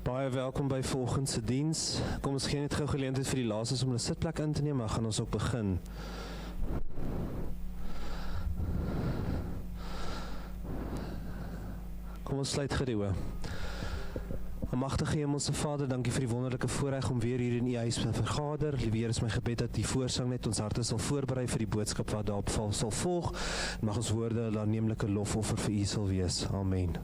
Baie welkom by volgende se diens. Kom ons gee net gou geleentheid vir die laastes om hulle sitplek in te neem, maar gaan ons ook begin. Kom ons sluit gerewe. Almagtige Hemelse Vader, dankie vir die wonderlike voorreg om weer hier in U huis te vergader. Liewe is my gebed dat die voorsang net ons harte sal voorberei vir die boodskap wat daarop sal volg. Mag ons woorde 'n aanneemlike lofoffer vir U sal wees. Amen.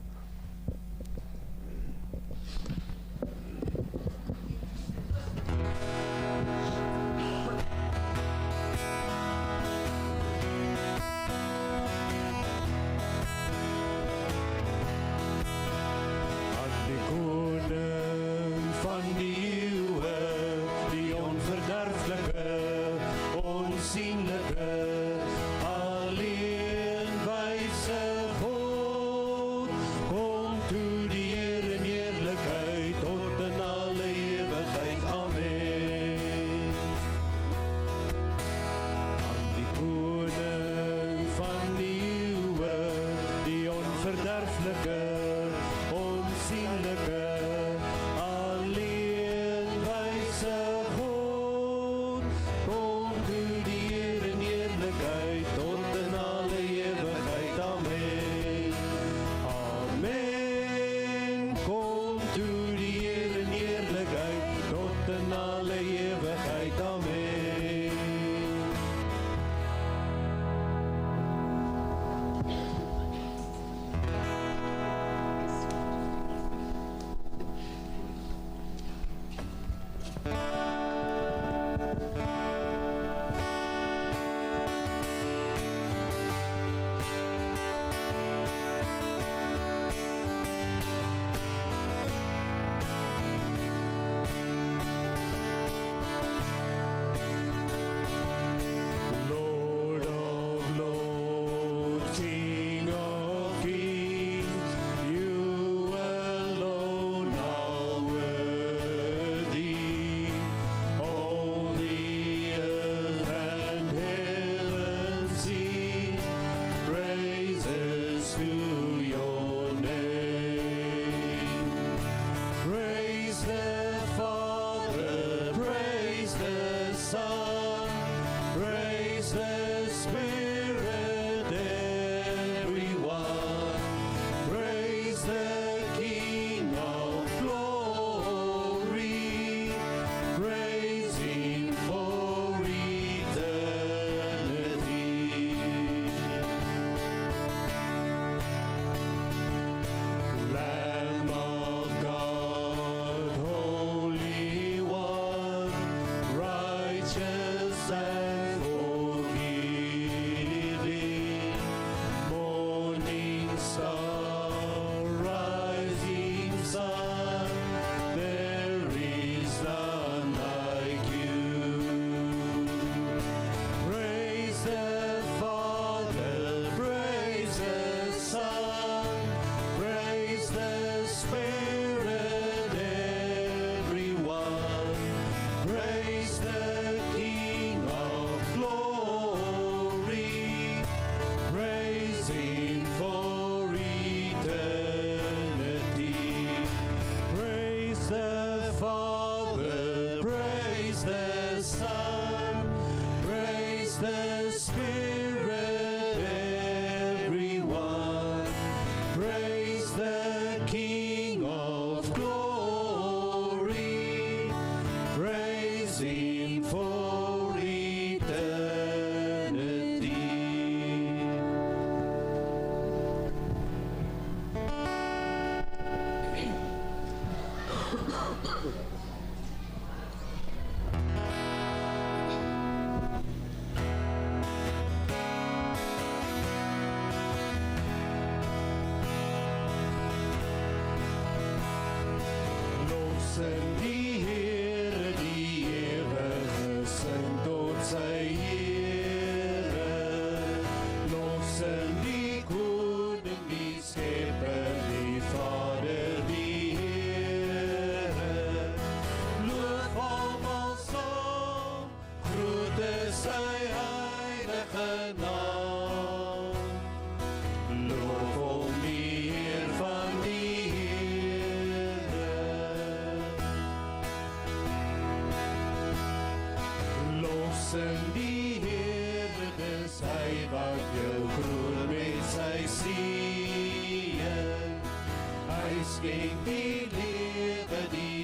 Lof om die Heer van die Here.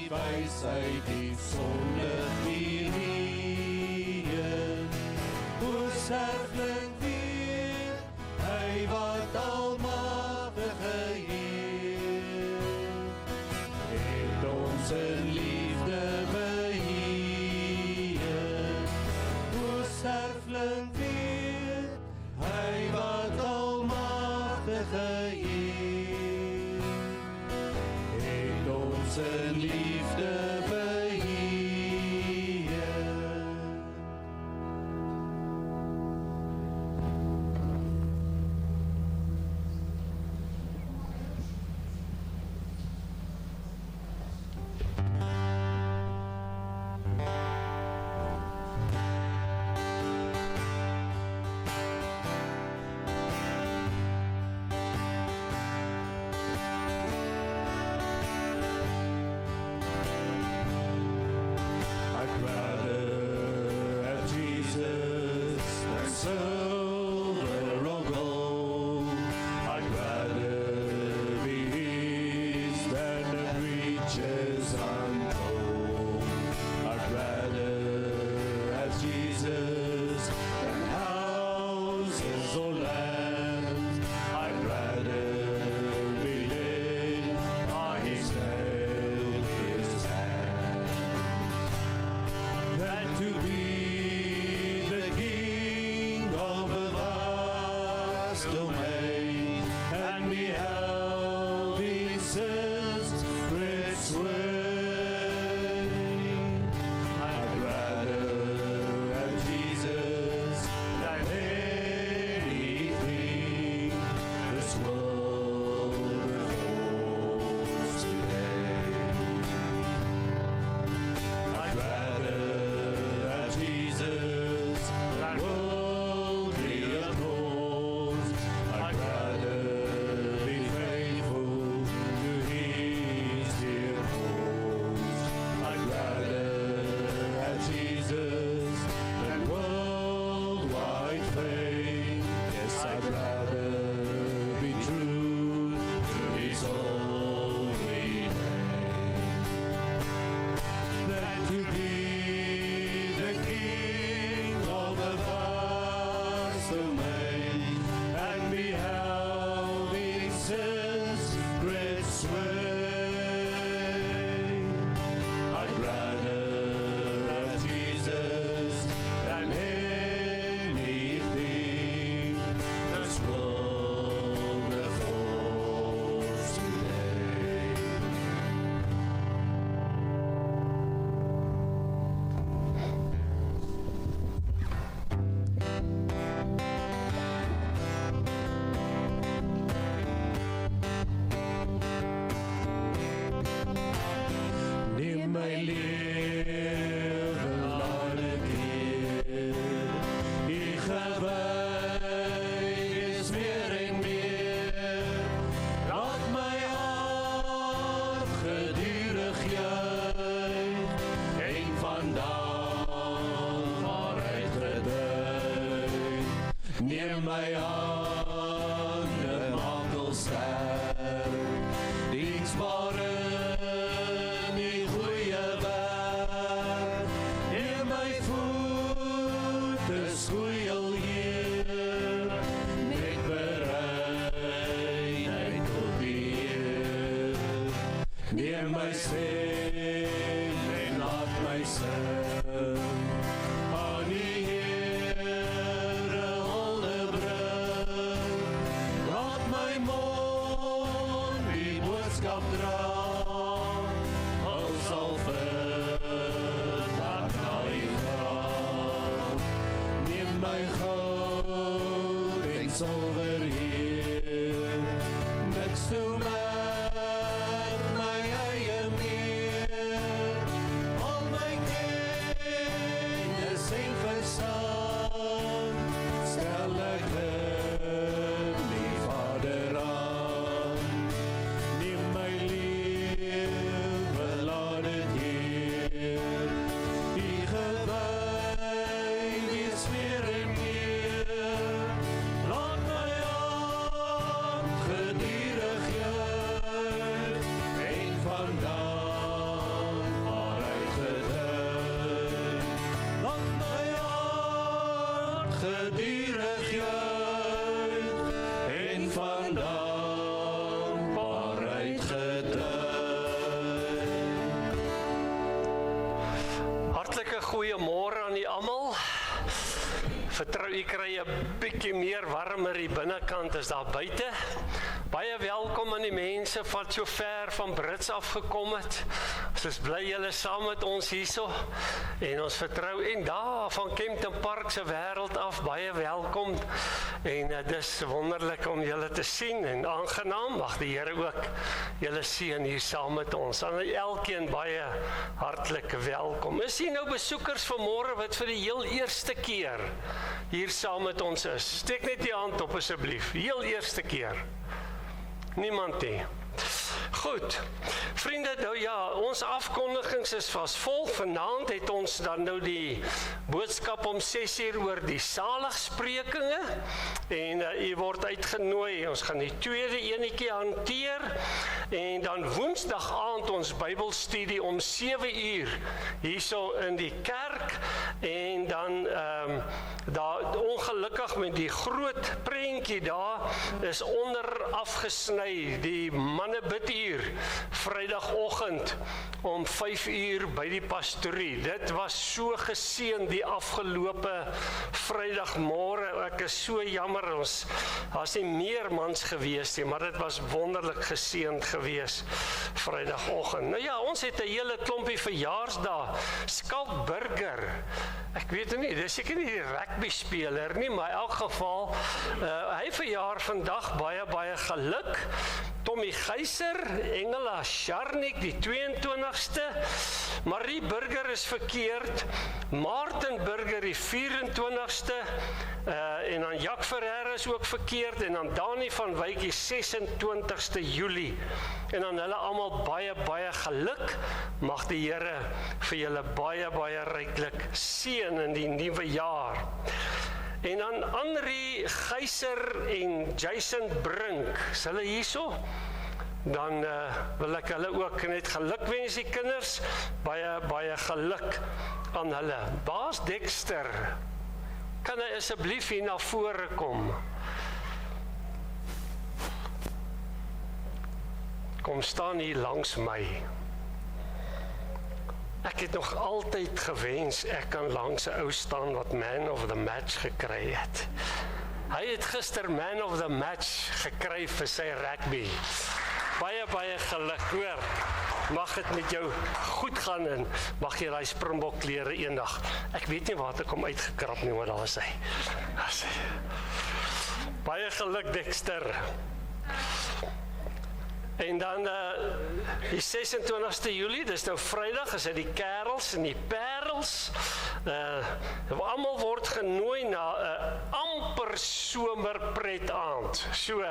die wysheid, die sondig hierheen. O sterfling weer, hy wat almagtige Heer, het ons in liefde beheer. O sterfling weer, hy wat almagtige Heer, het ons in liefde beheer. Al my gedurig juich en van dankbaarheid getuig. Hartlike goeiemôre aan die almal. Vertrou u kry 'n bietjie meer warmer hier binnekant as daar buite. Baie welkom aan die mense wat so ver van Brits afgekom het. Ons is bly julle saam met ons hierso. En ons vertrou en daar van Kempton Park se wêreld af baie welkom. En dis wonderlik om julle te sien en aangenaam. Mag die Here ook julle seën hier saam met ons. Aan elkeen baie hartlik welkom. Is hier nou besoekers vanmôre wat vir die heel eerste keer hier saam met ons is? Steek net die hand op asseblief. Heel eerste keer. Niemand nie. Goed, vriende, nou ja, ons afkondigings is vas volg. Vanaand het ons dan nou die boodskap om 6 uur oor die saligsprekinge. En u word uitgenooi, ons gaan die tweede enetjie hanteer. En dan woensdag aand ons Bybelstudie om 7 uur hierso in die kerk. En dan daar ongelukkig met die groot prentjie daar is onder afgesny die manne biduur Vrydagoggend om 5 uur by die pastorie. Dit was so geseën die afgelope Vrydagmôre. Ek is so jammer, daar's nie meer mans gewees nie, maar dit was wonderlik geseënd gewees Vrydagoggend. Nou ja, ons het 'n hele klompie verjaarsdae. Skalk Burger. Ek weet nie, dis seker nie die rugby speler nie, maar in elk geval, hy verjaar vandag baie geluk. Tommy Geyser, Engela Sharnik, die 22ste, Marie Burger is verkeerd, Martin Burger die 24ste, en dan Jack Ferreira is ook verkeerd, en dan Dani van Wyk die 26ste Julie, en dan hulle almal baie geluk, mag die Here vir julle baie ryklik seën in die nuwe jaar. En dan Andri Geyser en Jason Brink, is hulle hierso? Dan wil ek hulle ook net geluk wens die kinders, baie geluk aan hulle. Baas Dexter, kan hy asseblief hier na vore kom? Kom staan hier langs my. Ek het nog altyd gewens ek kan langs 'n ou staan wat man of the match gekry het. Hy het gister man of the match gekry vir sy rugby. Baie geluk, hoor. Mag dit met jou goed gaan en mag jy daai Springbok klere eendag. Ek weet nie waar ek hom uitgekrap nie, maar daar is hy. Baie geluk, Dexter. En dan die 26ste Julie, dis nou Vrydag, is dit die Kerels en die Parels. Almal word genooi na 'n amper somerpret aand. So,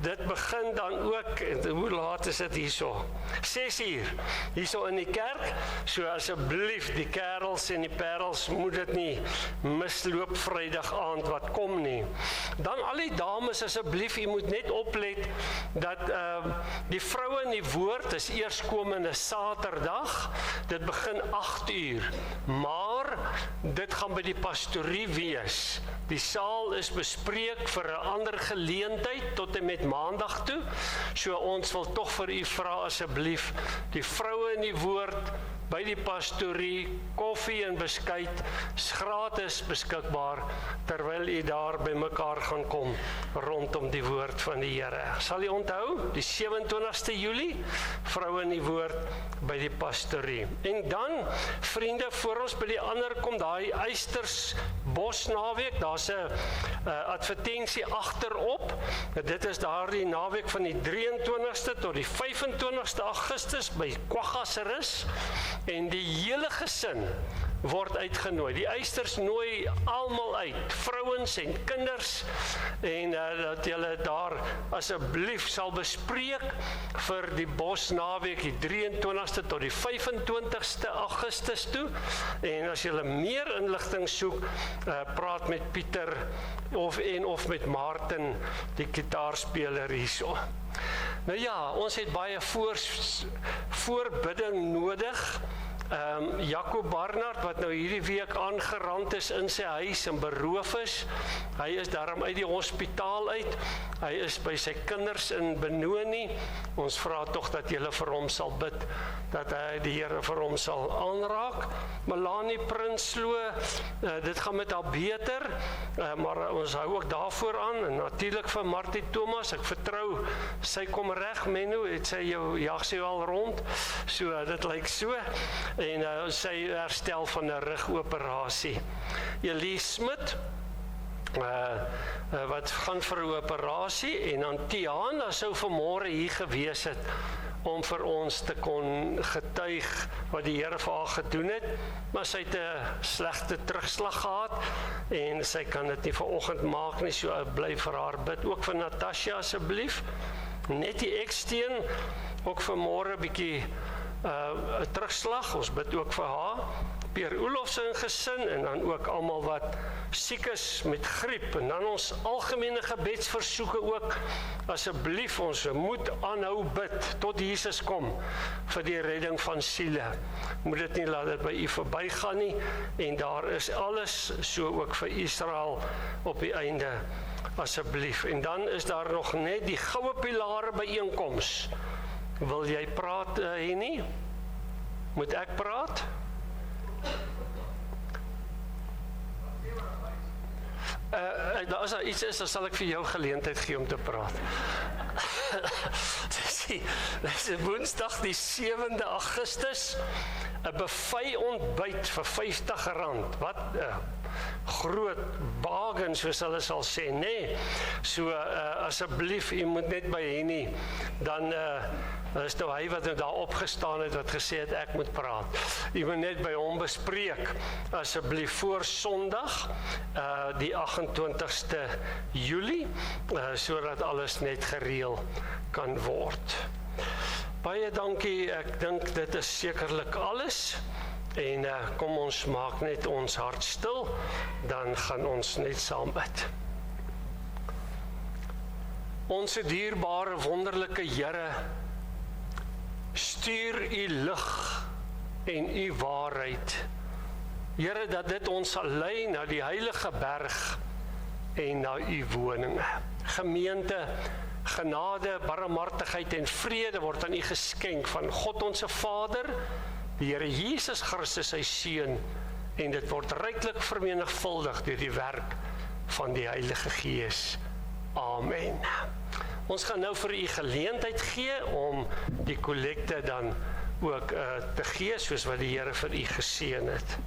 dit begin dan ook, hoe laat is dit hierso? 6 uur, hierso in die kerk. So asseblief, die Kerels en die Parels moet dit nie misloop Vrydag aand wat kom nie. Dan al die dames, asseblief, jy moet net oplet dat die vroue in die woord is eerskomende Saterdag. Dit begin 8 uur. Maar dit gaan by die pastorie wees. Die saal is bespreek vir 'n ander geleentheid tot en met Maandag toe. So ons wil tog vir u vra asseblief, die vroue in die woord by die pastorie, koffie en beskuit is gratis beskikbaar terwyl u daar by mekaar gaan kom rondom die woord van die Here. Sal u onthou, die 27ste Julie, vroue in die woord by die pastorie. En dan, vriende, voor ons by die ander kom, daai Eysters Bosnaweek, daar's 'n advertensie agterop. Dit is daardie naweek van die 23ste tot die 25ste Augustus by Kwaggaserus. En die hele gesin word uitgenooi. Die Eysters nooi almal uit, vrouens en kinders, en dat julle daar asseblief sal bespreek vir die Bosnaweek, die 23ste tot die 25ste Augustus toe. En as julle meer inligting soek, praat met Pieter of met Martin, die gitaarspeler hierso. Nou ja, ons het baie voorbidding nodig. Jaco Barnard, wat nou hierdie week aangerand is in sy huis en beroof is. Hy is daarom uit die hospitaal uit. Hy is by sy kinders in Benoni. Ons vra tog dat julle vir hom sal bid, dat hy die Here vir hom sal aanraak. Melanie Prinsloo, dit gaan met haar beter, maar ons hou ook daarvoor aan, en natuurlik vir Martie Thomas, ek vertrou, sy kom reg, Menno, het sy jou, jag sy al rond, so dit lyk so, en sy herstel van 'n rugoperasie. Elise Smit, wat gaan vir 'n operasie, en dan Tiana sou vanmôre hier gewees het, om vir ons te kon getuig wat die Here vir haar gedoen het, maar sy het 'n slegte terugslag gehad, en sy kan dit nie vanoggend maak nie, so bly vir haar bid, ook vir Natasha asseblief, Nettie Eksteen, ook vanmôre 'n bietjie 'n terugslag, ons bid ook vir haar, Pierre Oelof se gesin, en dan ook almal wat siek is met griep, en dan ons algemene gebedsversoeke ook, asseblief, ons moet aanhou bid, tot Jesus kom, vir die redding van siele, moet dit nie laat dit by u verbygaan nie, en daar is alles, so ook vir Israel, op die einde, asseblief, en dan is daar nog net die goue pilare byeenkoms, wil jy praat, Henny? Moet ek praat? As daar iets is, dan sal ek vir jou geleentheid gee om te praat. Dis Woensdag die 7de Augustus, 'n buffet ontbyt vir R50. Wat groot bargain, soos hulle sal sê, nee. So asseblief, u moet net by Henny, dan is nou hy wat daar opgestaan het, wat gesê het ek moet praat. U moet net by hom bespreek, asseblief voor Sondag, die 28ste Julie, sodat alles net gereël kan word. Baie dankie, ek dink dit is sekerlik alles, en kom ons maak net ons hart stil, dan gaan ons net saam bid. Onse dierbare, wonderlike Here, stuur u lig en u waarheid. Here, dat dit ons sal lei na die heilige berg en na u woninge. Gemeente, genade, barmhartigheid en vrede word aan u geskenk van God onse Vader, die Here Jesus Christus sy Seun, en dit word ryklik vermenigvuldig deur die werk van die Heilige Gees. Amen. Ons gaan nou vir u geleentheid gee om die kollekte dan ook te gee, soos wat die Here vir u geseën het.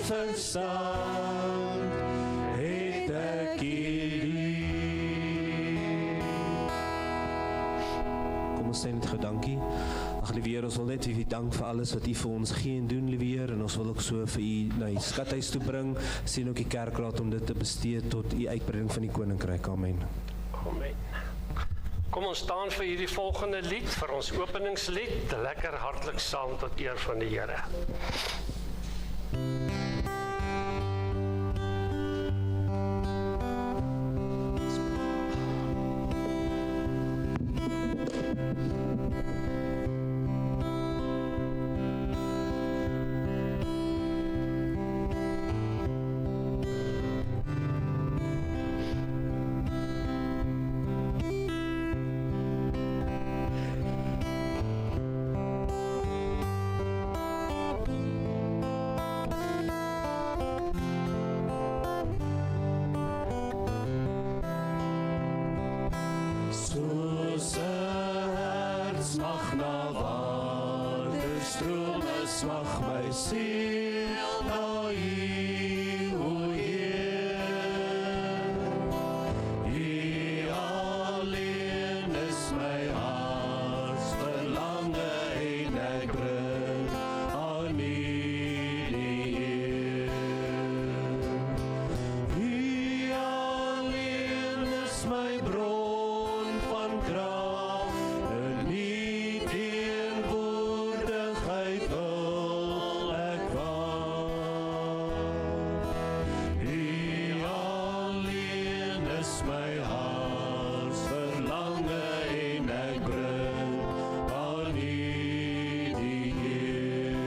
verstand het ek Kom ons sê net gou dankie. Ag liewe Here, ons wil net vir U dank vir alles wat U vir ons gee en doen, liewe Here, en ons wil ook so vir U na die skathuis toe bring, sien ook die kerkraad om dit te bestee tot U uitbreiding van die koninkryk. Amen. Amen. Kom ons staan vir hierdie volgende lied, vir ons openingslied, lekker hartlik saam tot eer van die Here. Soos 'n hart smag na water, strome smag my siel na U, o Heer. U alleen is my harts verlange en ek bring aan U die eer. U alleen is my bron van krag, in U teenwoordigheid wil ek waak. U alleen is my harts verlange en ek bring aan U die eer.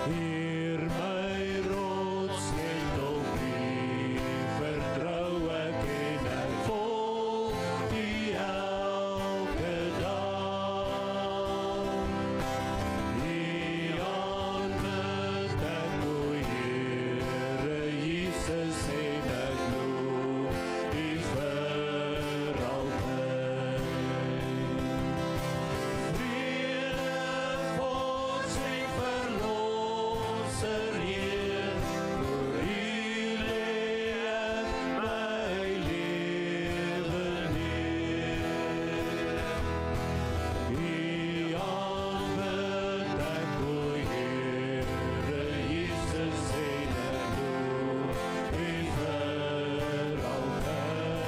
Heer, my rots en op U vertrou ek en ek volg U elke dag. U aanbid ek, o Here Jesus, en ek loof U vir altyd. Vrede, God se verlosser Heer, voor U lê ek my lewe neer. U aanbid ek, o Here Jesus, en ek loof U vir altyd.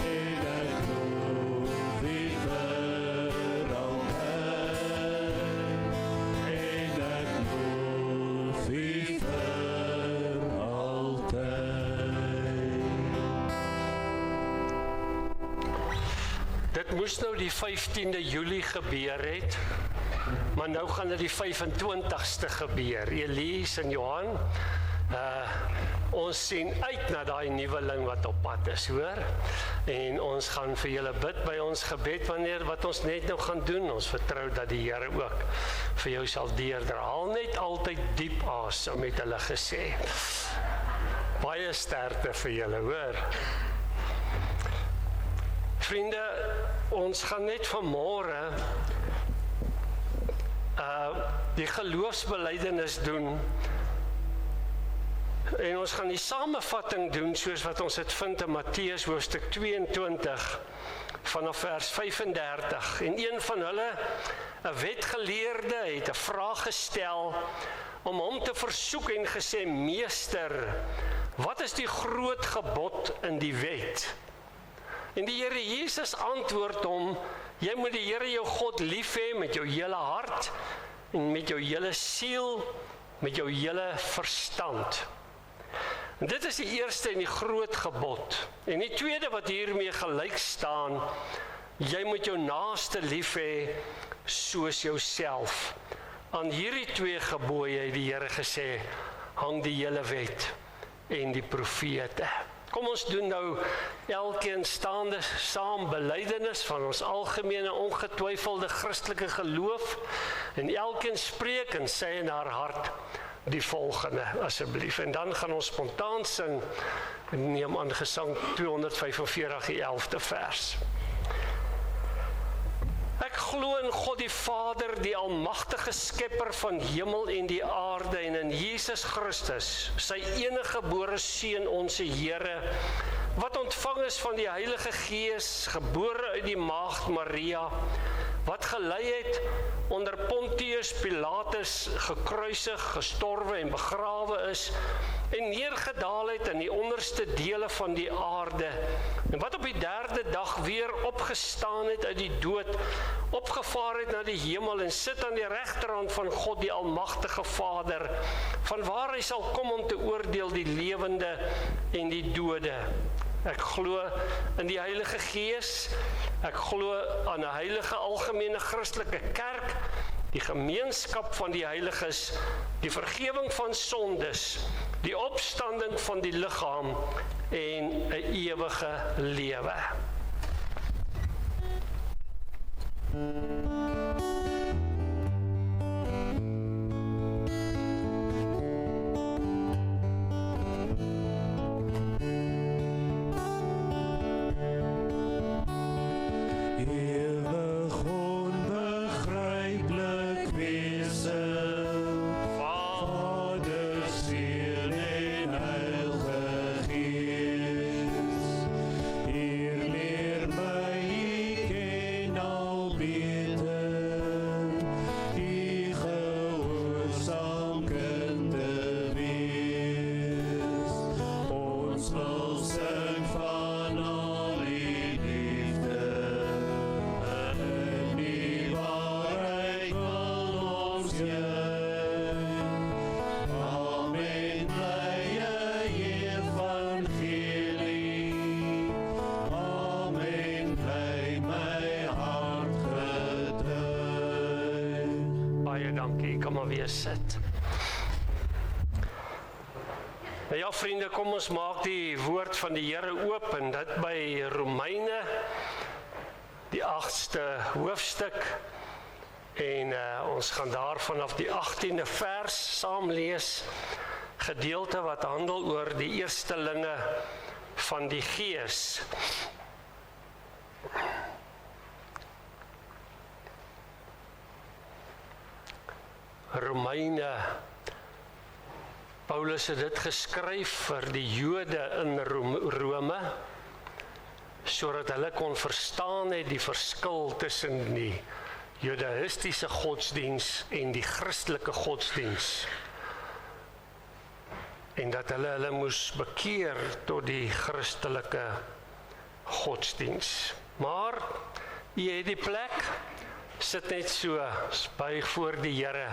En ek loof U vir altyd. En ek loof U vir altyd. Dit moes nou die 15de Julie gebeur het, maar nou gaan dit die 25ste gebeur. Elise en Johan, ons sien uit na daai nuweling wat op pad is, hoor? En ons gaan vir julle bid by ons gebed wanneer wat ons net nou gaan doen. Ons vertrou dat die Here ook vir jou sal deurdra. Haal net altyd diep asem, het hulle gesê. Baie sterkte vir julle, hoor? Vriende, ons gaan net vanmôre die geloofsbelijdenis doen en ons gaan die samevatting doen soos wat ons het vind in Matteus hoofstuk 22 vanaf vers 35 en een van hulle, 'n wetgeleerde, het 'n vraag gestel om hom te versoek en gesê, Meester, wat is die groot gebod in die wet? En die Here Jesus antwoord hom, jy moet die Here jou God lief hê met jou hele hart en met jou hele siel, met jou hele verstand. En dit is die eerste en die groot gebod. En die tweede wat hiermee gelyk staan, jy moet jou naaste lief hê soos jouself. Aan hierdie twee gebooie het die Here gesê, hang die hele wet en die profete. Kom ons doen nou elkeen staande saam belydenis van ons algemene ongetwyfelde Christelike geloof en elkeen spreek en sê in haar hart die volgende asseblief. En dan gaan ons spontaan sing, neem aan Gesang 245 die 11de vers. Ek glo in God die Vader, die almagtige skepper van hemel en die aarde, en in Jesus Christus, sy enige gebore Seun, ons Here, wat ontvang is van die Heilige Gees, gebore uit die maagd Maria, wat gelei het onder Pontius Pilatus, gekruisig, gestorwe en begrawe is, en neergedaal het in die onderste dele van die aarde, en wat op die derde dag weer opgestaan het uit die dood, opgevaar het na die hemel, en sit aan die regterhand van God die almagtige Vader, vanwaar hy sal kom om te oordeel die lewende en die dode. Ek glo in die Heilige Gees, ek glo aan 'n heilige algemene Christelike kerk, die gemeenskap van die heiliges, die vergewing van sondes, die opstanding van die liggaam en 'n ewige lewe. Sit. Nou ja, vriende, kom ons maak die woord van die Here oop, en dit by Romeine, die 8ste hoofstuk, en ons gaan daar vanaf die 18de vers saam lees, gedeelte wat handel oor die eerstelinge van die Gees. Romeine, Paulus het dit geskryf vir die Jode in Rome, sodat hulle kon verstaan het die verskil tussen die Judaïstiese godsdiens en die Christelike godsdiens, en dat hulle moes bekeer tot die Christelike godsdiens. Maar, jy het die plek, sit net so, buig voor die Here.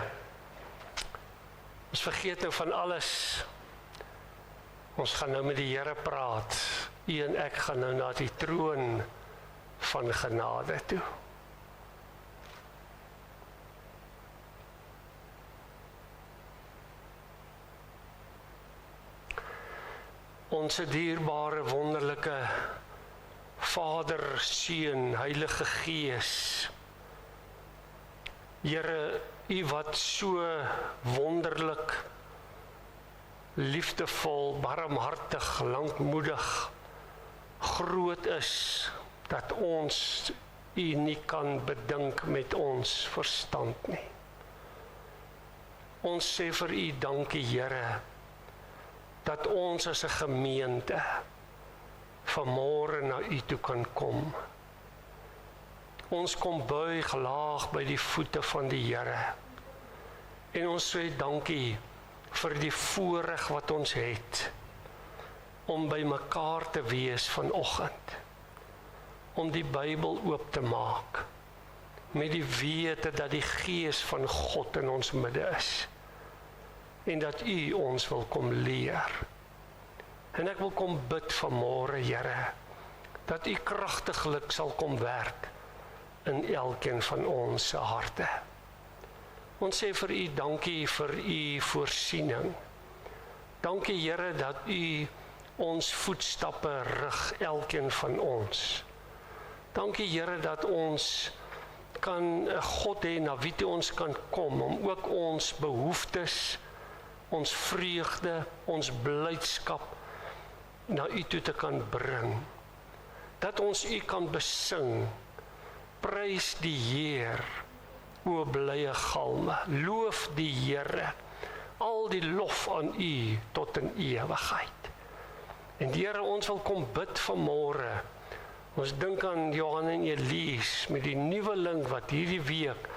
Ons vergeet nou van alles. Ons gaan nou met die Here praat. U en ek gaan nou na die troon van genade toe. Onse dierbare, wonderlike Vader, Seun, Heilige Gees. Here, U wat so wonderlik, liefdevol, barmhartig, lankmoedig, groot is, dat ons U nie kan bedink met ons verstand nie. Ons sê vir U dankie, Here, dat ons as 'n gemeente vanmôre na U toe kan kom. Ons kom buig laag by die voete van die Here. En ons sê dankie vir die voorreg wat ons het om by mekaar te wees vanoggend. Om die Bybel oop te maak met die wete dat die Gees van God in ons midde is. En dat U ons wil kom leer. En ek wil kom bid vanmôre, Here, dat U kragtiglik sal kom werk in elkeen van ons se harte. Ons sê vir U dankie vir U voorsiening. Dankie, Here, dat U ons voetstappe rig, elkeen van ons. Dankie, Here, dat ons kan 'n God hê na wie toe ons kan kom, om ook ons behoeftes, ons vreugde, ons blydskap na U toe te kan bring. Dat ons U kan besing, Prys die Heer, o blye galme, loof die Here, al die lof aan U tot in ewigheid. En die Here, ons wil kom bid vanmôre. Ons dink aan Johan en Elise met die nuweling wat hierdie week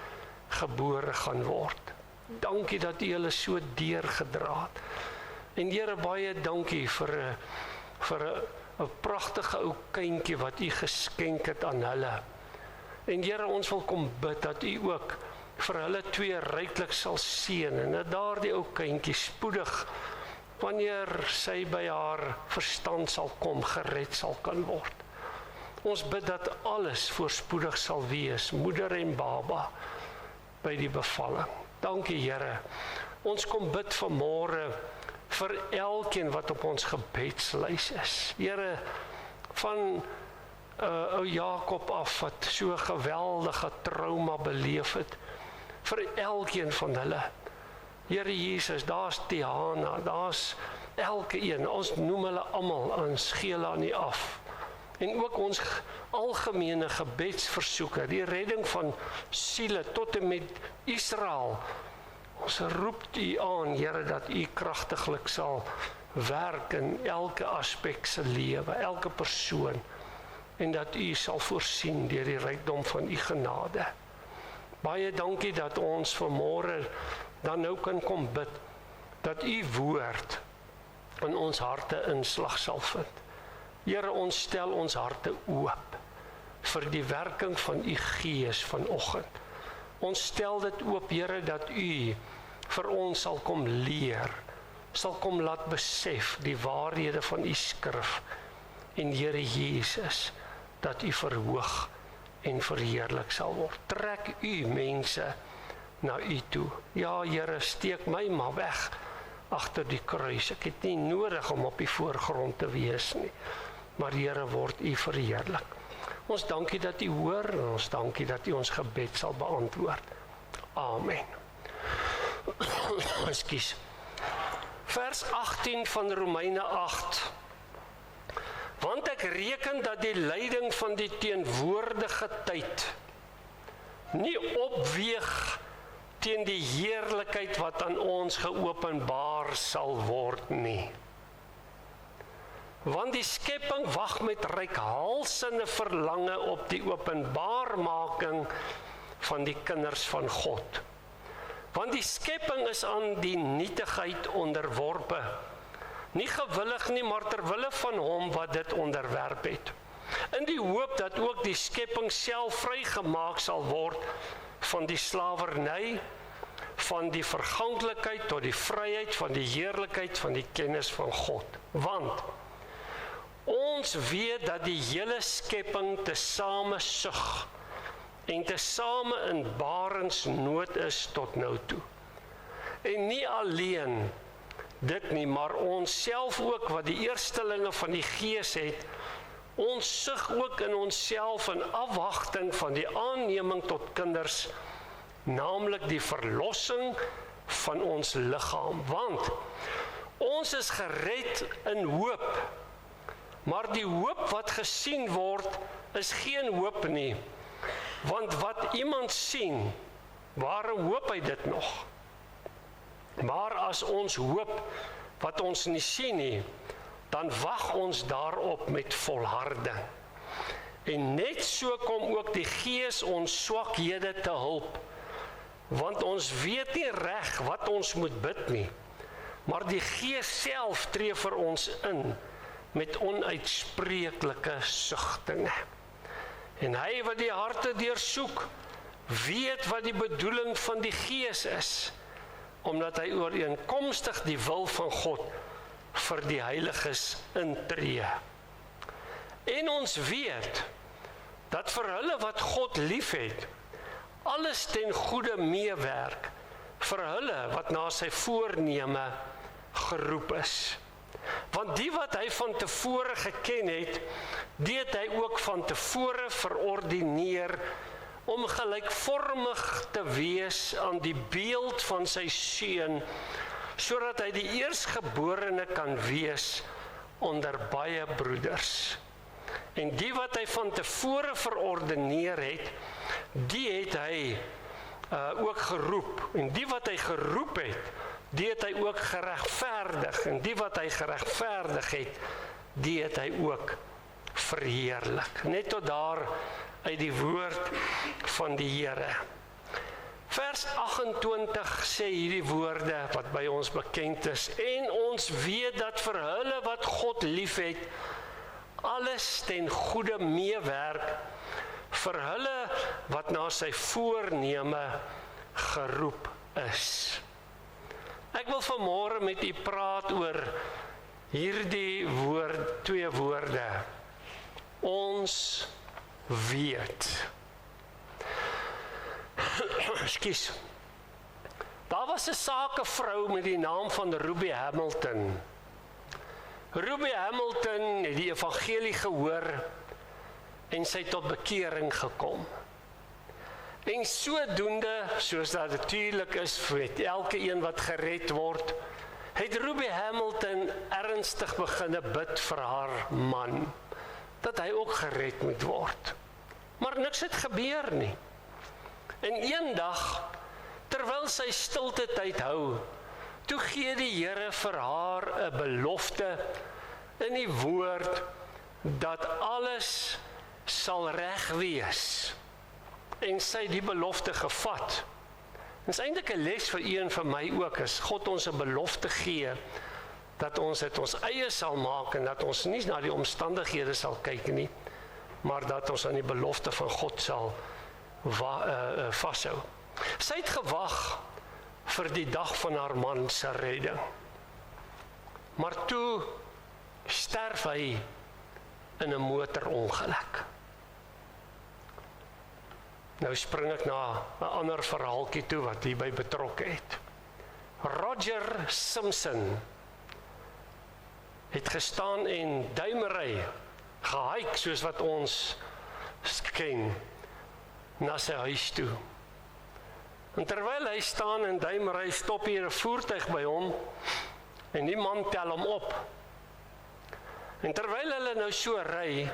gebore gaan word. Dankie dat U hulle so deurgedra het. En Here, baie dankie vir 'n pragtige ou kindjie wat U geskenk het aan hulle. En Here, ons wil kom bid dat U ook vir hulle twee ryklik sal seën en dat daardie ou kindjie spoedig, wanneer sy by haar verstand sal kom, gered sal kan word. Ons bid dat alles voorspoedig sal wees, moeder en baba, by die bevalling. Dankie Here. Ons kom bid vanmôre vir elkeen wat op ons gebedslys is. Here, van ou Jakob af wat so 'n geweldige trauma beleef het, vir elkeen van hulle. Here Jesus, daar's Tiana, daar's elke een, ons noem hulle almal, ons gee hulle aan U af. En ook ons algemene gebedsversoeke, die redding van siele tot en met Israel. Ons roep U aan, Here, dat U kragtiglik sal werk in elke aspek se lewe, elke persoon, en dat U sal voorsien deur die rykdom van U genade. Baie dankie dat ons vanmôre dan nou kan kom bid, dat U woord in ons harte inslag sal vind. Here, ons stel ons harte oop vir die werking van U Gees vanoggend. Ons stel dit oop, Here, dat U vir ons sal kom leer, sal kom laat besef die waarhede van U skrif, en Here Jesus, dat U verhoog en verheerlik sal word. Trek U mense na U toe. Ja, Here, steek my maar weg agter die kruis. Ek het nie nodig om op die voorgrond te wees nie, maar Here, word U verheerlik. Ons dankie dat U hoor, en ons dankie dat U ons gebed sal beantwoord. Amen. Ekskuus. Vers 18 van Romeine 8. Want ek reken dat die lyding van die teenwoordige tyd nie opweeg teen die heerlikheid wat aan ons geopenbaar sal word nie. Want die skepping wag met reikhalsende verlange op die openbaarmaking van die kinders van God. Want die skepping is aan die nietigheid onderworpe. Nie gewillig nie, maar ter wille van hom wat dit onderwerp het. In die hoop dat ook die skepping self vrygemaak sal word van die slawerny, van die verganklikheid tot die vryheid van die heerlikheid van die kennis van God. Want ons weet dat die hele skepping tesame sug en tesame in barensnood is tot nou toe. En nie alleen dit nie, maar ons self ook wat die eerstelinge van die Gees het, ons sug ook in onsself in afwagting van die aanneming tot kinders, naamlik die verlossing van ons liggaam. Want ons is gered in hoop, maar die hoop wat gesien word is geen hoop nie. Want wat iemand sien, waarom hoop hy dit nog? Maar as ons hoop wat ons nie sien nie, dan wag ons daarop met volharding. En net so kom ook die Gees ons swakhede te hulp, want ons weet nie reg wat ons moet bid nie, maar die Gees self tree vir ons in met onuitspreeklike sugtinge. En hy wat die harte deursoek, weet wat die bedoeling van die Gees is, omdat hy ooreenkomstig die wil van God vir die heiliges intree. En ons weet dat vir hulle wat God liefhet, alles ten goeie meewerk, vir hulle wat na sy voorneme geroep is. Want die wat hy van tevore geken het, die het hy ook van tevore verordineer om gelykvormig te wees aan die beeld van sy seun, sodat hy die eerstgeborene kan wees onder baie broeders. En die wat hy van tevore verordeneer het, die het hy ook geroep. En die wat hy geroep het, die het hy ook geregverdig. En die wat hy geregverdig het, die het hy ook verheerlik. Net tot daar uit die woord van die Here. Vers 28 sê hierdie woorde wat by ons bekend is. En ons weet dat vir hulle wat God liefhet, alles ten goeie meewerk, vir hulle wat na sy voorneme geroep is. Ek wil vanmôre met u praat oor hierdie woord, twee woorde. Ons weet. Ekskuus. Daar was 'n sakevrou met die naam van Ruby Hamilton. Ruby Hamilton het die evangelie gehoor en sy tot bekering gekom. En sodoende, soos dat natuurlik is met elke een wat gered word, het Ruby Hamilton ernstig beginne bid vir haar man, dat hy ook gered moet word. Maar niks het gebeur nie. En eendag, terwyl sy stilte tyd hou, toe gee die Here vir haar 'n belofte in die woord, dat alles sal reg wees. En sy het die belofte gevat. Dit is eintlik 'n les vir u en vir my ook, as God ons 'n belofte gee, dat ons dit ons eie sal maak, en dat ons nie na die omstandighede sal kyk nie, maar dat ons aan die belofte van God sal vashou. Sy het gewag vir die dag van haar man se redding. Maar toe sterf hy in 'n motorongeluk. Nou spring ek na 'n ander verhaaltjie toe wat hierby betrokke het. Roger Simpson het gestaan en duimery, gehike soos wat ons ken, na sy huis toe. En terwyl hy staan en duimery, stop hier 'n voertuig by hom, en die man tel hom op. En terwyl hulle nou so ry,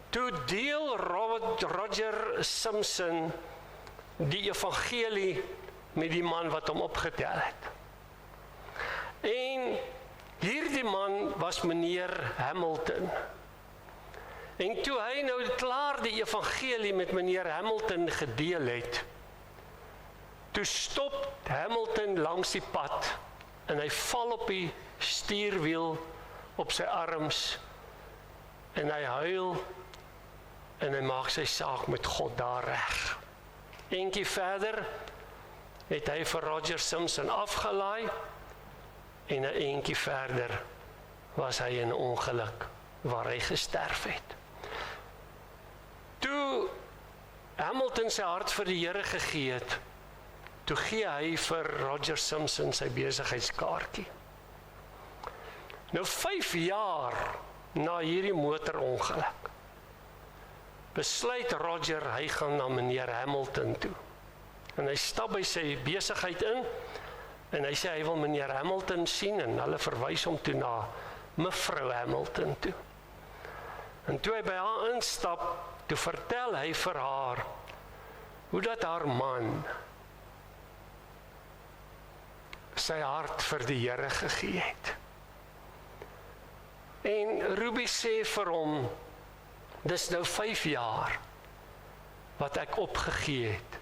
toe deel Roger Simpson die evangelie met die man wat hom opgetel het. En hierdie man was meneer Hamilton. En toe hy nou klaar die evangelie met meneer Hamilton gedeel het, toe stop Hamilton langs die pad en hy val op die stuurwiel op sy arms en hy huil en hy maak sy saak met God daar reg. Eentjie verder het hy vir Roger Simpson afgelaai en 'n eentjie verder was hy in 'n ongeluk waar hy gesterf het. Toe Hamilton sy hart vir die Here gegee het, toe gee hy vir Roger Simpson sy besigheidskaartjie. Nou 5 jaar na hierdie motorongeluk, besluit Roger, hy gaan na meneer Hamilton toe. En hy stap by sy besigheid in, en hy sê hy wil meneer Hamilton sien, en hulle verwys hom toe na mevrou Hamilton toe. En toe hy by haar instap, toe vertel hy vir haar, hoe dat haar man sy hart vir die Here gegee het. En Ruby sê vir hom, dis nou 5 jaar wat ek opgegee het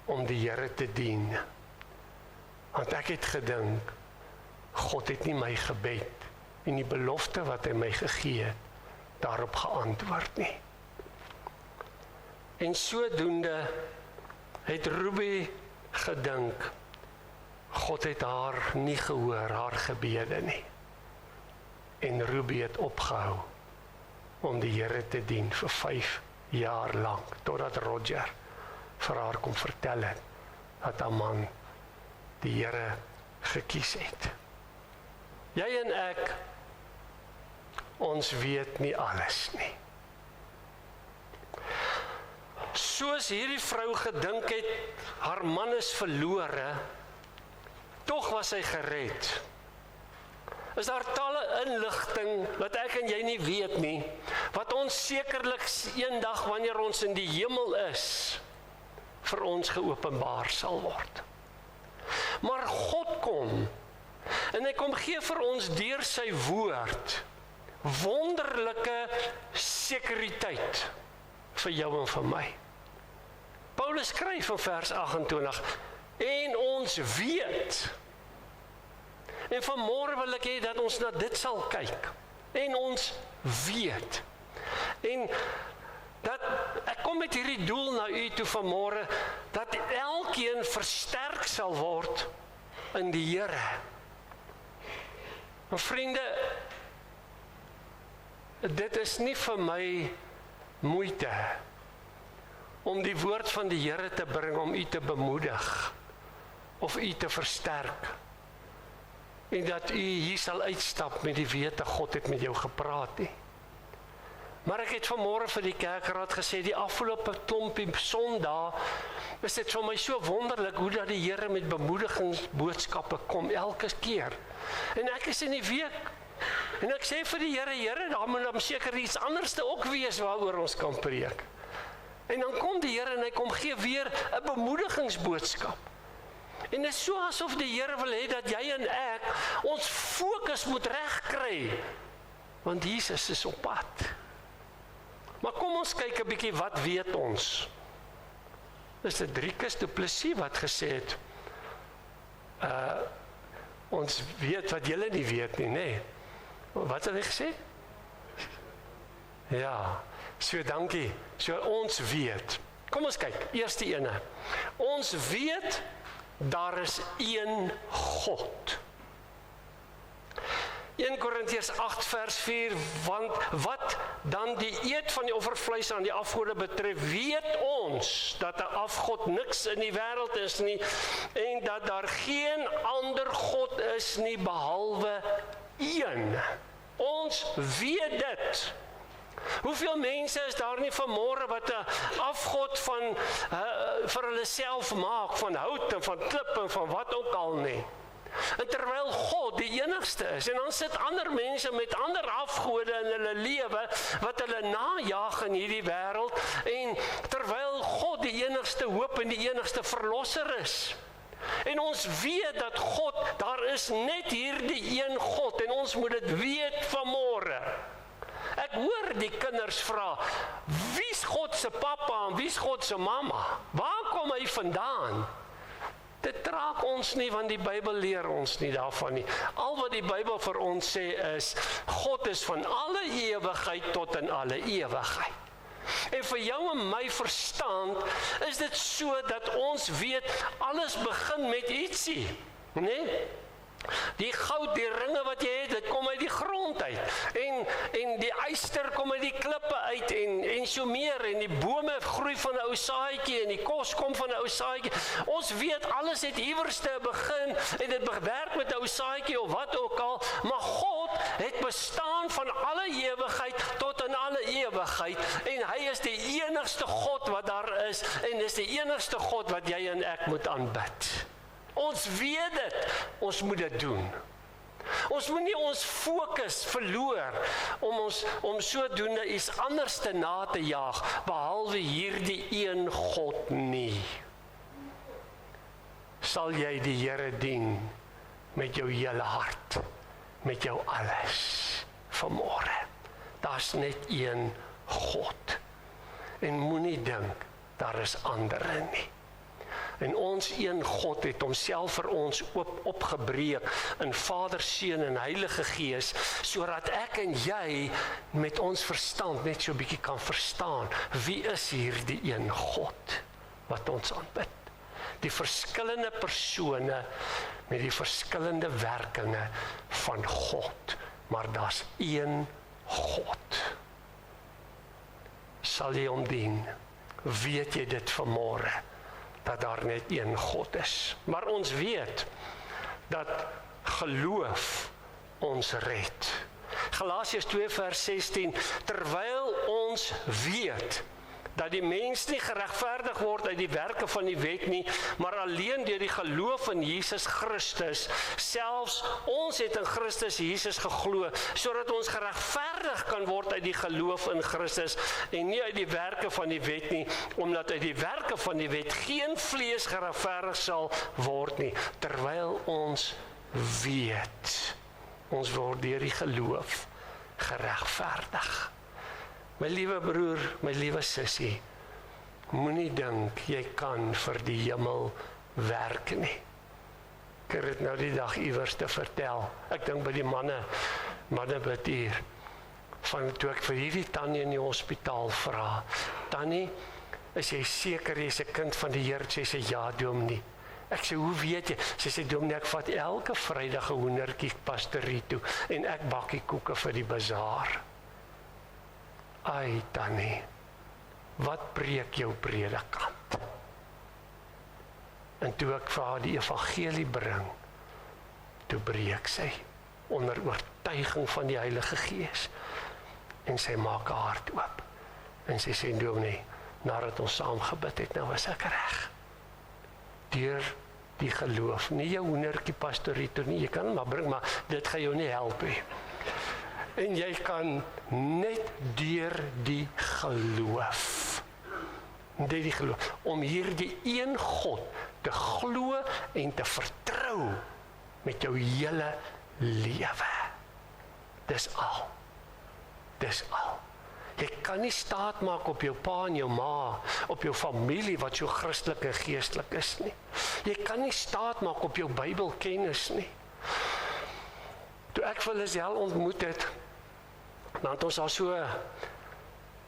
om die Here te dien. Want ek het gedink, God het nie my gebed en die belofte wat hy my gegee het, daarop geantwoord nie. En sodoende het Ruby gedink, God het haar nie gehoor, haar gebede nie. En Ruby het opgehou om die Here te dien vir 5 jaar lank, totdat Roger vir haar kom vertel het, dat haar man die Here gekies het. Jy en ek, ons weet nie alles nie. Soos hierdie vrou gedink het, haar man is verlore, tog was hy gered. is daar talle inligting wat ek en jy nie weet nie, wat ons sekerlik eendag wanneer ons in die hemel is, vir ons geopenbaar sal word. Maar God kom, en hy kom gee vir ons deur sy woord, wonderlike sekuriteit vir jou en vir my. Paulus skryf in vers 28, en ons weet, en vanmôre wil ek hê dat ons na dit sal kyk, en ons weet, en dat ek kom met hierdie doel na u toe vanmôre, dat elkeen versterk sal word in die Here. Maar vriende, dit is nie vir my moeite om die woord van die Here te bring om u te bemoedig of u te versterk en dat u hier sal uitstap met die wete God het met jou gepraat nie. Maar ek het vanmôre vir die kerkraad gesê, die afgelope klompie Sondae is dit vir my so wonderlik hoe dat die Here met bemoedigingsboodskappe kom elke keer. En ek is in die week en ek sê vir die Here, daar moet dan seker iets anderste ook wees waaroor ons kan preek. En dan kom die Here en hy kom gee weer 'n bemoedigingsboodskap. En dit is so asof die Here wil hê dat jy en ek ons fokus moet regkry, want Jesus is op pad. Maar kom ons kyk 'n bietjie, wat weet ons? Dis dit Driekus Du Plessis wat gesê het, ons weet wat julle nie weet nie, nê? Wat het hy gesê? Ja, so dankie. So ons weet. Kom ons kyk, eerste ene. Ons weet, daar is een God. 1 Korintiërs 8 vers 4, want wat dan die eet van die offervleis aan die afgode betref, weet ons dat 'n afgod niks in die wêreld is nie, en dat daar geen ander God is nie behalwe een. Ons weet dit. Hoeveel mense is daar nie vanmôre wat 'n afgod van vir hulle self maak, van hout en van klip en van wat ook al nie. En terwyl God die enigste is, en dan sit ander mense met ander afgode in hulle lewe, wat hulle najag in hierdie wêreld, en terwyl God die enigste hoop en die enigste verlosser is. En ons weet dat God, daar is net hierdie een God, en ons moet dit weet vanmôre. Ek hoor die kinders vra, wie's God se pappa en wie's God se mamma? Waar kom hy vandaan? Dit raak ons nie, want die Bybel leer ons nie daarvan nie. Al wat die Bybel vir ons sê is, God is van alle ewigheid tot in alle ewigheid. En vir jou en my verstand is dit so dat ons weet, alles begin met ietsie, né? Die goud, die ringe wat jy het, dit kom uit die grond uit. En die yster kom uit die klippe uit en so meer, en die bome groei van 'n ou saadjie en die kos kom van 'n ou saadjie. Ons weet alles het iewerste begin en dit werk met 'n ou saadjie of wat ook al, maar God het bestaan van alle ewigheid tot in alle ewigheid, en hy is die enigste God wat daar is, en dis die enigste God wat jy en ek moet aanbid. Ons weet dit, ons moet dit doen. Ons moet nie ons fokus verloor om sodoende iets anders te na te jaag, behalwe hierdie een God nie. Sal jy die Here dien met jou hele hart, met jou alles vanmôre. Daar's net een God. En moenie dink daar is ander nie. En ons een God het homself vir ons opgebreek in Vader, Seun en Heilige Gees, sodat ek en jy met ons verstand net so 'n bietjie kan verstaan, wie is hierdie een God wat ons aanbid? Die verskillende persone met die verskillende werkinge van God, maar daar's een God. Sal jy hom dien? Weet jy dit vanmôre? Dat daar net een God is. Maar ons weet dat geloof ons red. Galasiërs 2 vers 16, terwyl ons weet dat die mens nie geregverdig word uit die werke van die wet nie, maar alleen deur die geloof in Jesus Christus. Selfs ons het in Christus Jesus geglo, sodat ons geregverdig kan word uit die geloof in Christus, en nie uit die werke van die wet nie, omdat uit die werke van die wet geen vlees geregverdig sal word nie, terwyl ons weet, ons word deur die geloof geregverdig. My liewe broer, my liewe sussie, moenie dink jy kan vir die hemel werk nie. Ek het dit nou die dag iewers te vertel. Ek dink by die manne bid hier, van toe ek vir hierdie tannie in die hospitaal vra, Tannie, is jy seker jy is 'n kind van die Here? Sy sê, ja, dominee. Ek sê, hoe weet jy? Sy sê, dominee, ek vat elke Vrydag 'n hoendertjie pastorie toe, en ek bakkie koeke vir die bazaar. Ai, Tannie, wat preek jou predikant? En toe ek vir haar die evangelie bring, toe breek sy, onder oortuiging van die Heilige Gees, en sy maak haar hart oop, en sy sê, dominee, nadat ons saam gebid het, nou was ek reg. Deur die geloof, nie jou hoendertjie pastorie toe nie, jy kan maar bring, maar dit gaan jou nie help nie. En jy kan net deur die geloof, om hierdie een God te glo en te vertrou met jou hele lewe. Dis al. Jy kan nie staat maak op jou pa en jou ma, op jou familie wat so Christelik en geestelik is nie. Jy kan nie staat maak op jou Bybelkennis nie. Toe ek vir Lisel ontmoet het, dan het ons al so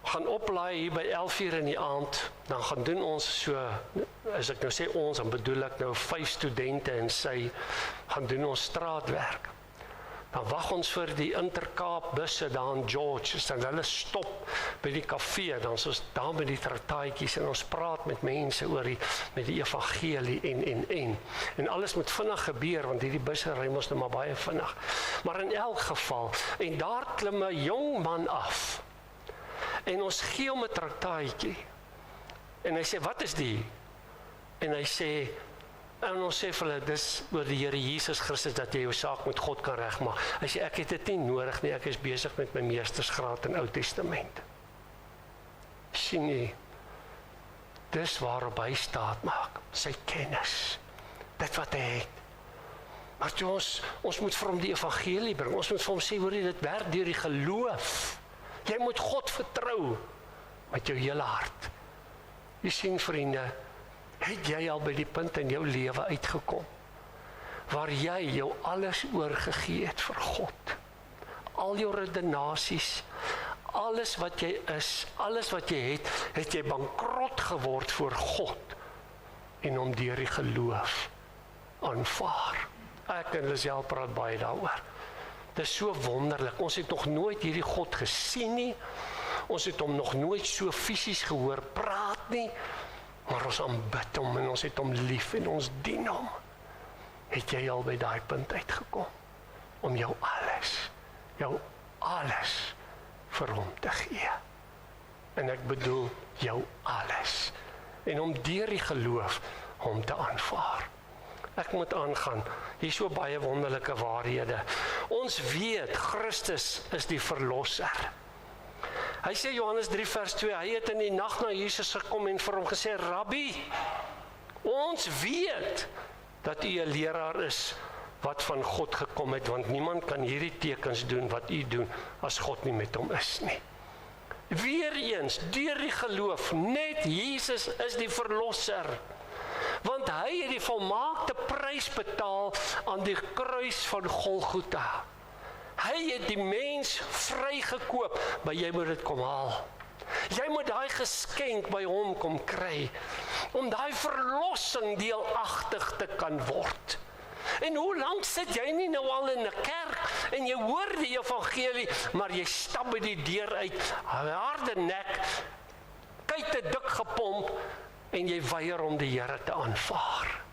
gaan oplaai hier by 11:00 in die aand, dan gaan doen ons so, as ek nou sê ons, dan bedoel ek nou 5 studente en sy, gaan doen ons straatwerk. Dan wag ons vir die Intercape busse daar in George, dan hulle stop by die kafee, dan is ons daar met die trataaitjies en ons praat met mense oor met die evangelie en alles moet vinnig gebeur, want hierdie busse ry mos nou maar baie vinnig. Maar in elk geval, en daar klim 'n jong man af, en ons gee hom 'n trataaitjie, en hy sê, wat is die? En hy sê, en ons sê vir hulle, dis oor die Here Jesus Christus, dat jy jou saak met God kan regmaak. Hy sê, ek het dit nie nodig nie, ek is besig met my meestersgraad in Ou Testament. Sien jy, dis waarop hy staat maak, sy kennis, dit wat hy het. Maar toe ons moet vir hom die evangelie bring, ons moet vir hom sê, hoor jy, dit werk deur die geloof. Jy moet God vertrou, met jou hele hart. Jy sien, vriende, het jy al by die punt in jou lewe uitgekom, waar jy jou alles oorgegee het vir God, al jou redenasies, alles wat jy is, alles wat jy het jy bankrot geword voor God, en om deur die geloof aanvaar. Ek en Lisel praat baie daaroor. Dit is so wonderlik, ons het nog nooit hierdie God gesien nie, ons het hom nog nooit so fisies gehoor praat nie, maar ons aanbid hom en ons het hom lief en ons dien hom. Het jy al by daai punt uitgekom, om jou alles vir hom te gee? En ek bedoel jou alles, en om deur die geloof hom te aanvaar. Ek moet aangaan, hier is so baie wonderlike waarhede. Ons weet, Christus is die verlosser. Hy sê Johannes 3 vers 2, hy het in die nag na Jesus gekom en vir hom gesê, Rabbi, ons weet dat u 'n leraar is wat van God gekom het, want niemand kan hierdie tekens doen wat u doen as God nie met hom is nie. Weereens, deur die geloof, net Jesus is die verlosser. Want hy het die volmaakte prys betaal aan die kruis van Golgotha. Hy het die mens vrygekoop, maar jy moet dit kom haal. Jy moet daai geskenk by hom kom kry, om daai verlossing deelagtig te kan word. En hoe lank sit jy nie nou al in 'n kerk, en jy hoor die evangelie, maar jy stap by die deur uit, harde nek, kyk te dik gepomp, en jy weier om die Here te aanvaar.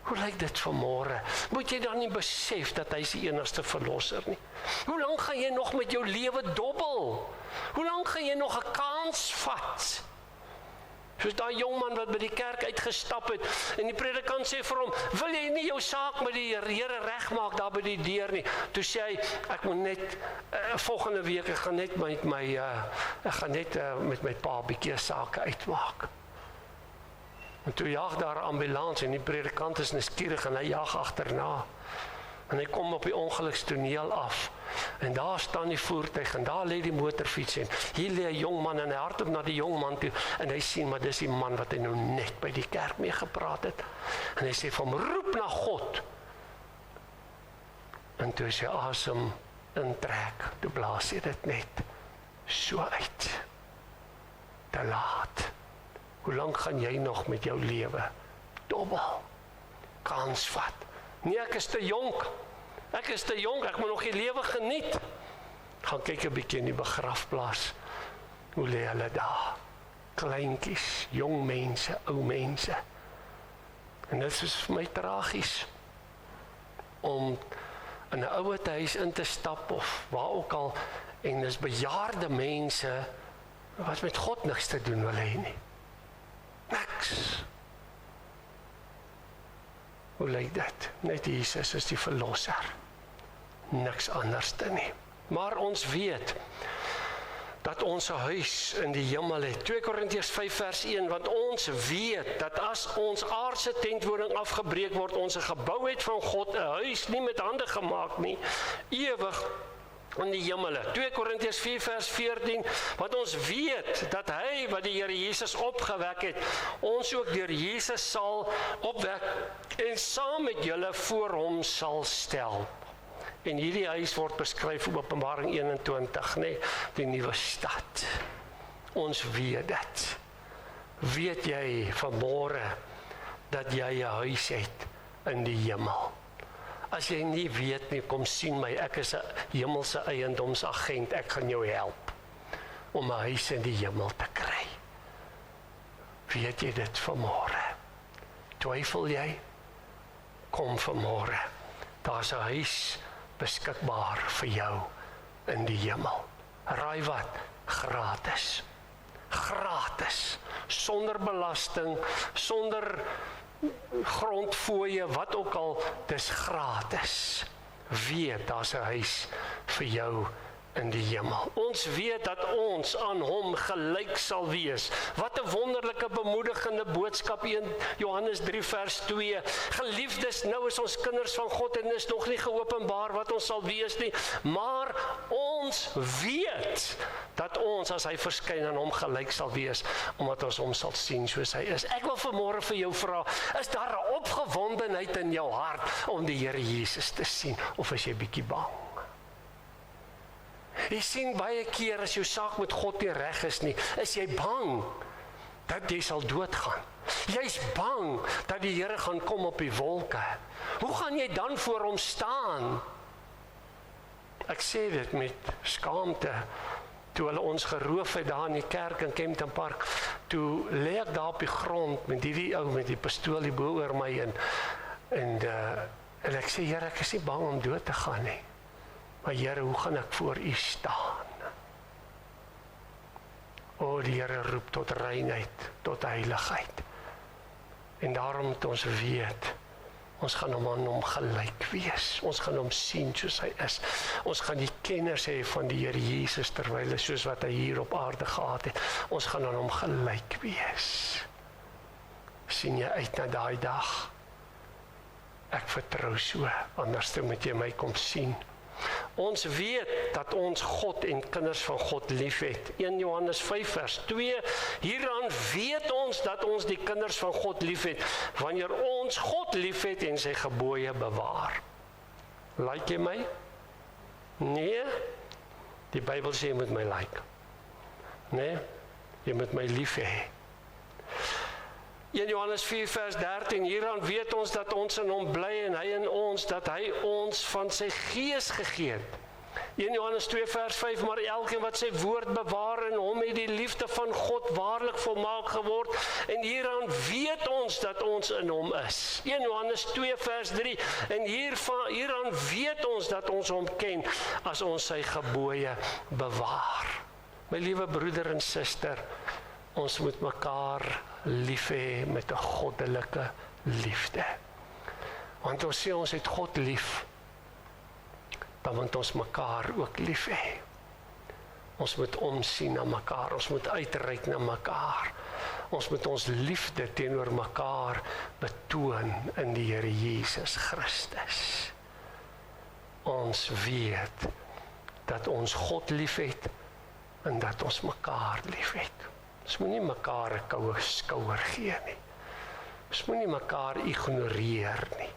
Hoe lyk dit vanmôre? Moet jy dan nie besef dat hy is die enigste verlosser nie? Hoe lank gaan jy nog met jou lewe dobbel? Hoe lank gaan jy nog 'n kans vat? Soos daai jongman wat by die kerk uitgestap het en die predikant sê vir hom, wil jy nie jou saak met die Here regmaak daar by die deur nie. Toe sê hy, ek moet net volgende week ek gaan net met my pa 'n bietjie sake uitmaak. En toe jaag daar 'n ambulans en die predikant is nuuskierig en hy jaag agterna. En hy kom op die ongelukstoneel af. En daar staan die voertuig en daar lê die motorfiets en hier lê 'n jong man en hy hardloop na die jong man toe en hy sien maar dis die man wat hy nou net by die kerk mee gepraat het. En hy sê vir hom, roep na God. En toe sy asem intrek, toe blaas hy dit net so uit. Te laat. Hoe lank gaan jy nog met jou lewe dobbel kans vat? Nee, ek is te jonk. Ek moet nog die lewe geniet. Gaan kyk 'n bietjie in die begrafplaas. Hoe lê hulle daar? Kleintjies, jong mense, ou mense. En dit is vir my tragies om in 'n ouerhuis in te stap of waar ook al en dis bejaarde mense wat met God niks te doen wil hê nie. Niks. Hoe lyk dit? Net Jesus is die verlosser. Niks anders te nie. Maar ons weet dat ons 'n huis in die hemel het. 2 Korintiërs 5 vers 1, want ons weet dat as ons aardse tentwoning afgebreek word, ons 'n gebou het van God, 'n huis nie met hande gemaak nie, ewig in die hemele. 2 Korintiërs 4 vers 14, want ons weet dat hy wat die Here Jesus opgewek het, ons ook deur Jesus sal opwek en saam met julle voor hom sal stel. En hierdie huis word beskryf in Openbaring 21, nee, die nuwe stad. Ons weet dit. Weet jy vanmôre dat jy 'n huis het in die hemel? As jy nie weet nie, kom sien my, ek is 'n hemelse eiendomsagent, ek gaan jou help om 'n huis in die hemel te kry. Weet jy dit vanmôre? Twyfel jy? Kom vanmôre. Daar's 'n huis beskikbaar vir jou in die hemel. Raai wat? Gratis. Gratis. Sonder belasting, sonder grondfooie, wat ook al, dis gratis. Weet, daar's 'n huis vir jou in die hemel. Ons weet dat ons aan hom gelyk sal wees. Wat 'n wonderlike bemoedigende boodskap, 1 Johannes 3 vers 2. Geliefdes, nou is ons kinders van God en is nog nie geopenbaar wat ons sal wees nie, maar ons weet dat ons as hy verskyn aan hom gelyk sal wees, omdat ons hom sal sien soos hy is. Ek wil vanmôre vir jou vra, is daar 'n opgewondenheid in jou hart om die Here Jesus te sien, of is jy bietjie bang? Jy sien baie keer as jou saak met God nie reg is nie, is jy bang dat jy sal doodgaan. Jy's bang dat die Here gaan kom op die wolke. Hoe gaan jy dan voor hom staan? Ek sê dit met skaamte. Toe hulle ons geroof het daar in die kerk in Kempton Park, toe lê ek daar op die grond met hierdie ou met die pistool hier bo oor my en ek sê, Here, ek is nie bang om dood te gaan nie. Maar Here, hoe gaan ek voor U staan? O, die Here roep tot reinheid, tot heiligheid. En daarom moet ons weet, ons gaan hom aan hom gelyk wees. Ons gaan hom sien soos hy is. Ons gaan die kenners hê van die Here Jesus terwyl hy soos wat hy hier op aarde gehad het. Ons gaan aan hom gelyk wees. Sien jy uit na daai dag? Ek vertrou so, anders moet jy my kom sien. Ons weet dat ons God en kinders van God lief het. 1 Johannes 5 vers 2, hieraan weet ons dat ons die kinders van God lief het, wanneer ons God lief het en sy gebooie bewaar. Like jy my? Nee, die Bybel sê jy moet my like. Nee, jy moet my lief hê. 1 Johannes 4 vers 13, hieraan weet ons dat ons in hom bly en hy in ons, dat hy ons van sy gees gegee het. 1 Johannes 2 vers 5, maar elkeen wat sy woord bewaar in hom het die liefde van God waarlik volmaak geword, en hieraan weet ons dat ons in hom is. 1 Johannes 2 vers 3, en hieraan weet ons dat ons hom ken, as ons sy gebooie bewaar. My liewe broeder en suster, Ons moet mekaar lief hê met 'n goddelike liefde. Want ons sê ons het God lief, dan moet ons mekaar ook lief hê. Ons moet omsien na mekaar, ons moet uitreik na mekaar. Ons moet ons liefde teenoor mekaar betoon in die Here Jesus Christus. Ons weet dat ons God liefhet en dat ons mekaar liefhet. Ons moenie mekaar 'n koue skouer gee nie. Ons moenie mekaar ignoreer nie.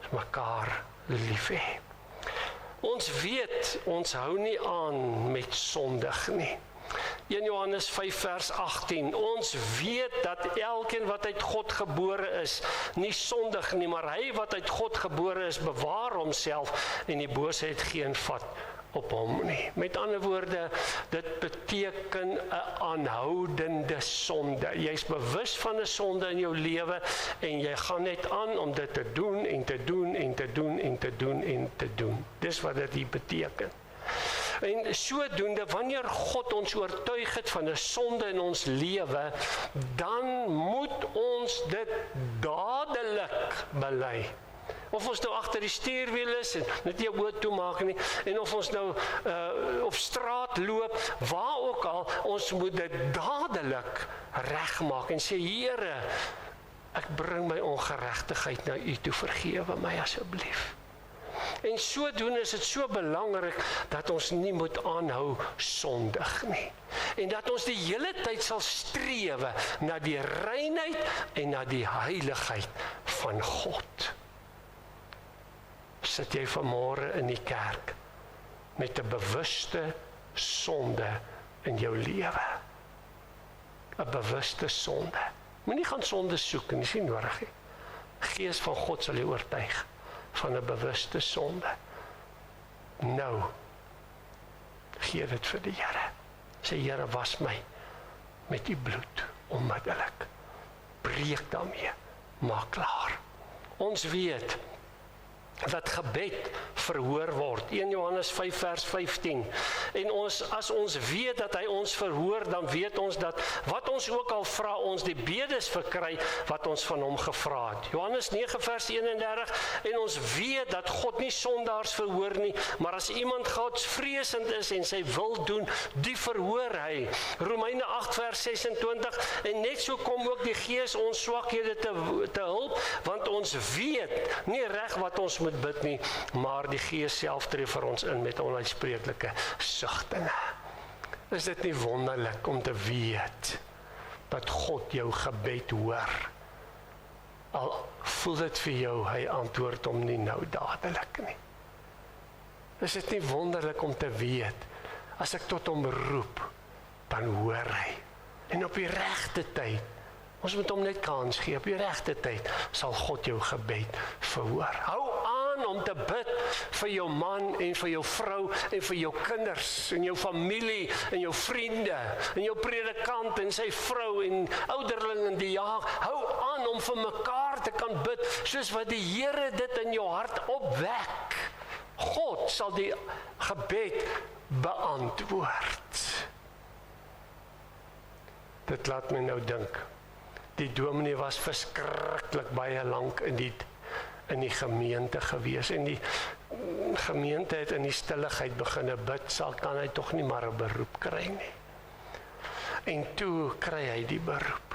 Ons mekaar lief hê. Ons weet, ons hou nie aan met sondig nie. 1 Johannes 5 vers 18, ons weet dat elkeen wat uit God gebore is, nie sondig nie, maar hy wat uit God gebore is, bewaar homself en die boosheid geen vat op hom nie. Met ander woorde, dit beteken 'n aanhoudende sonde. Jy's bewus van 'n sonde in jou lewe en jy gaan net aan om dit te doen en te doen en te doen en te doen en te doen. Dis wat dit hier beteken. En sodoende, wanneer God ons oortuig het van 'n sonde in ons lewe, dan moet ons dit dadelik bely. Of ons nou agter die stuurwiel is en net jou oë toemaak nie, en of ons nou op straat loop, waar ook al, ons moet dit dadelik regmaak en sê, Here, ek bring my ongeregtigheid na U toe, vergewe my asseblief. En sodoende is dit so belangrik dat ons nie moet aanhou sondig nie. En dat ons die hele tyd sal strewe na die reinheid en na die heiligheid van God. Sit jy vanmôre in die kerk met 'n bewuste sonde in jou lewe? 'n bewuste sonde. Moenie gaan sonde soek nie, dis nie nodig nie. Gees van God sal jou oortuig van 'n bewuste sonde. Nou, gee dit vir die Here. Sê, Here, was my met U bloed onmiddellik. Breek daarmee, maak klaar. Ons weet dat gebed verhoor word. 1 Johannes 5 vers 15. En as ons weet dat hy ons verhoor, dan weet ons dat wat ons ook al vra, ons die bedes verkry wat ons van hom gevra het. Johannes 9 vers 31. En ons weet dat God nie sondaars verhoor nie, maar as iemand godsvreesend is en sy wil doen, die verhoor hy. Romeine 8 vers 26. En net so kom ook die Gees ons swakhede te hulp, want ons weet nie reg wat ons moet bid nie, maar die Gees self tree vir ons in met onuitspreeklike sugtinge. Is dit nie wonderlik om te weet dat God jou gebed hoor? Al voel dit vir jou, hy antwoord hom nie nou dadelik nie. Is dit nie wonderlik om te weet, as ek tot hom roep, dan hoor hy. En op die regte tyd, ons moet hom net kans gee, op die regte tyd sal God jou gebed verhoor. Hou aan om te bid vir jou man en vir jou vrou en vir jou kinders en jou familie en jou vriende en jou predikant en sy vrou en ouderling in die jaar. Hou aan om vir mekaar te kan bid soos wat die Here dit in jou hart opwek. God sal die gebed beantwoord. Dit laat my nou dink. Die dominee was verskriklik baie lank in die gemeente gewees en die gemeente het in die stilligheid begin bid, kan hy tog nie maar 'n beroep kry nie. En toe kry hy die beroep.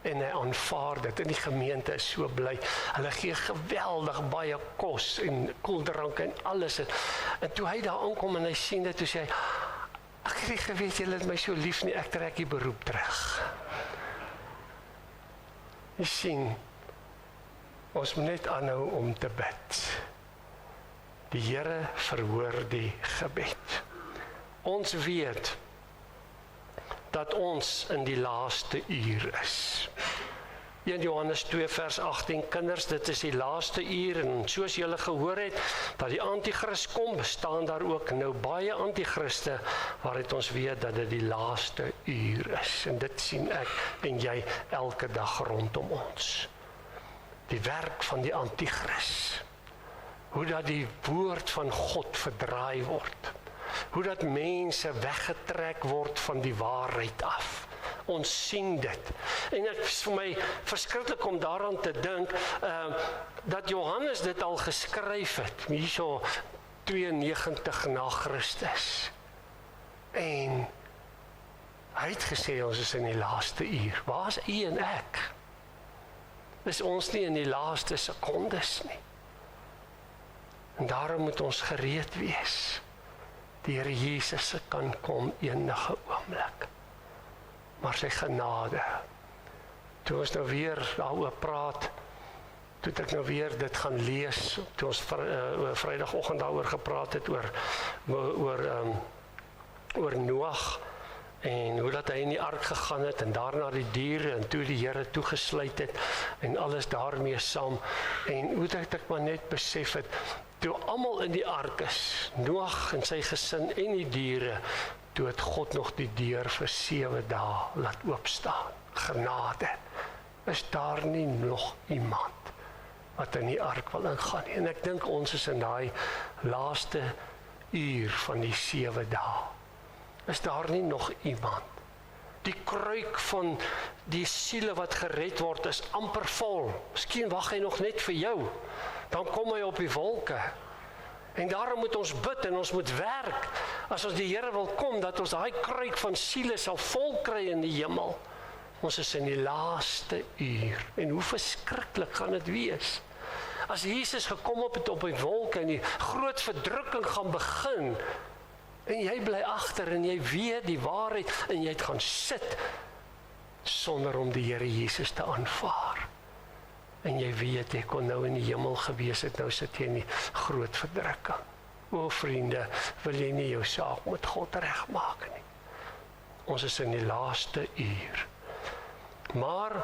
En hy aanvaar dit en die gemeente is so bly. Hulle gee geweldig baie kos en koeldrank en alles. En toe hy daar aankom en hy sien dit, toe sê hy, ek het nie geweet julle het my so lief nie, ek trek die beroep terug. Jy sien, ons moet net aanhou om te bid. Die Here verhoor die gebed. Ons weet dat ons in die laaste uur is. 1 Johannes 2 vers 18, kinders, dit is die laaste uur en soos julle gehoor het, dat die antichrist kom, bestaan daar ook nou baie antichriste, waaruit ons weet dat dit die laaste uur is. En dit sien ek en jy elke dag rondom ons. Die werk van die antichrist. Hoe dat die woord van God verdraai word. Hoe dat mense weggetrek word van die waarheid af. Ons sien dit. En dit is vir my verskriklik om daaraan te dink, dat Johannes dit al geskryf het, hierso 92 na Christus. En hy het gesê, ons is in die laaste uur. Waar is u en ek? Is ons nie in die laaste sekondes nie? En daarom moet ons gereed wees. Die Here Jesus kan kom enige oomblik. Maar sy genade, toe ons nou weer daaroor praat, toe ek nou weer dit gaan lees, toe ons Vrydagoggend daaroor gepraat het, oor Noag, en hoe dat hy in die ark gegaan het, en daarna die diere, en toe die Here toegesluit het, en alles daarmee saam, en hoe dat ek maar net besef het, toe almal in die ark is, Noag en sy gesin en die diere, toe het God nog die deur vir 7 dae laat oopstaan. Genade. Is daar nie nog iemand wat in die ark wil ingaan nie? En ek dink ons is in daai laaste uur van die 7 dae. Is daar nie nog iemand? Die kruik van die siele wat gered word is amper vol. Miskien wag hy nog net vir jou. Dan kom hy op die wolke. En daarom moet ons bid en ons moet werk. As ons die Here wil kom, dat ons daai kruik van siele sal vol kry in die hemel. Ons is in die laaste uur. En hoe verskriklik gaan dit wees? As Jesus gekom op die wolke en die groot verdrukking gaan begin, en jy bly agter en jy weet die waarheid en jy het gaan sit sonder om die Here Jesus te aanvaar. En jy weet, jy kon nou in die hemel gewees het, nou sit jy in die groot verdrukking. O vriende, wil jy nie jou saak met God regmaak nie? Ons is in die laaste uur. Maar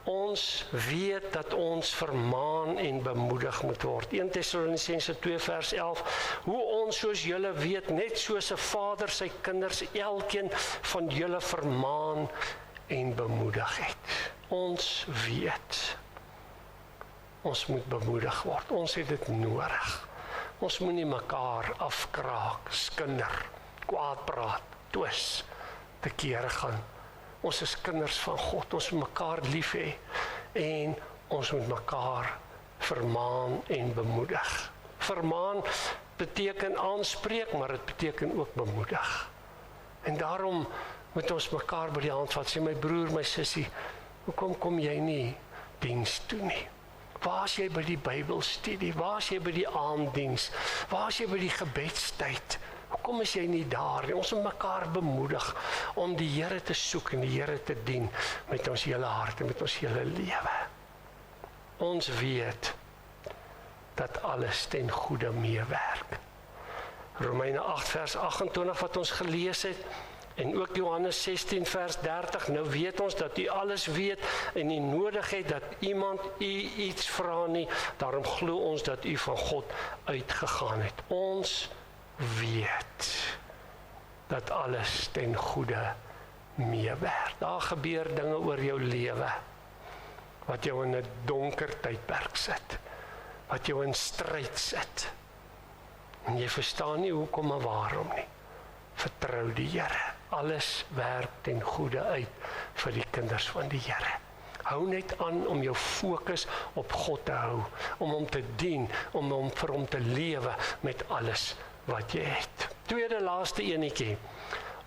ons weet dat ons vermaan en bemoedig moet word. 1 Tessalonisense 2 vers 11, hoe ons soos julle weet, net soos 'n vader sy kinders, elkeen van julle vermaan en bemoedig het. Ons weet. Ons moet bemoedig word. Ons het dit nodig. Ons moet nie mekaar afkraak, skinder, kwaad praat, twis, te kere gaan. Ons is kinders van God. Ons moet mekaar lief hê en ons moet mekaar vermaan en bemoedig. Vermaan beteken aanspreek, maar dit beteken ook bemoedig. En daarom moet ons mekaar by die hand vat. Sê my broer, my sussie, hoekom kom jy nie diens toe nie? Waar is jy by die Bybelstudie? Waar is jy by die aanddiens? Waar is jy by die gebedstyd? Hoekom is jy nie daar nie? Ons moet mekaar bemoedig om die Here te soek en die Here te dien met ons hele hart en met ons hele lewe. Ons weet dat alles ten goeie meewerk. Romeine 8 vers 28 wat ons gelees het, en ook Johannes 16 vers 30, nou weet ons dat u alles weet en nie nodig het dat iemand u iets vra nie, daarom glo ons dat u van God uitgegaan het. Ons weet dat alles ten goeie meewerk. Daar gebeur dinge oor jou lewe wat jou in 'n donker tydperk sit, wat jou in stryd sit. En jy verstaan nie hoekom maar waarom nie. Vertrou die Here. Alles werk ten goeie uit vir die kinders van die Here. Hou net aan om jou fokus op God te hou, om hom te dien, om vir hom te lewe met alles wat jy het. Tweede laaste enetjie.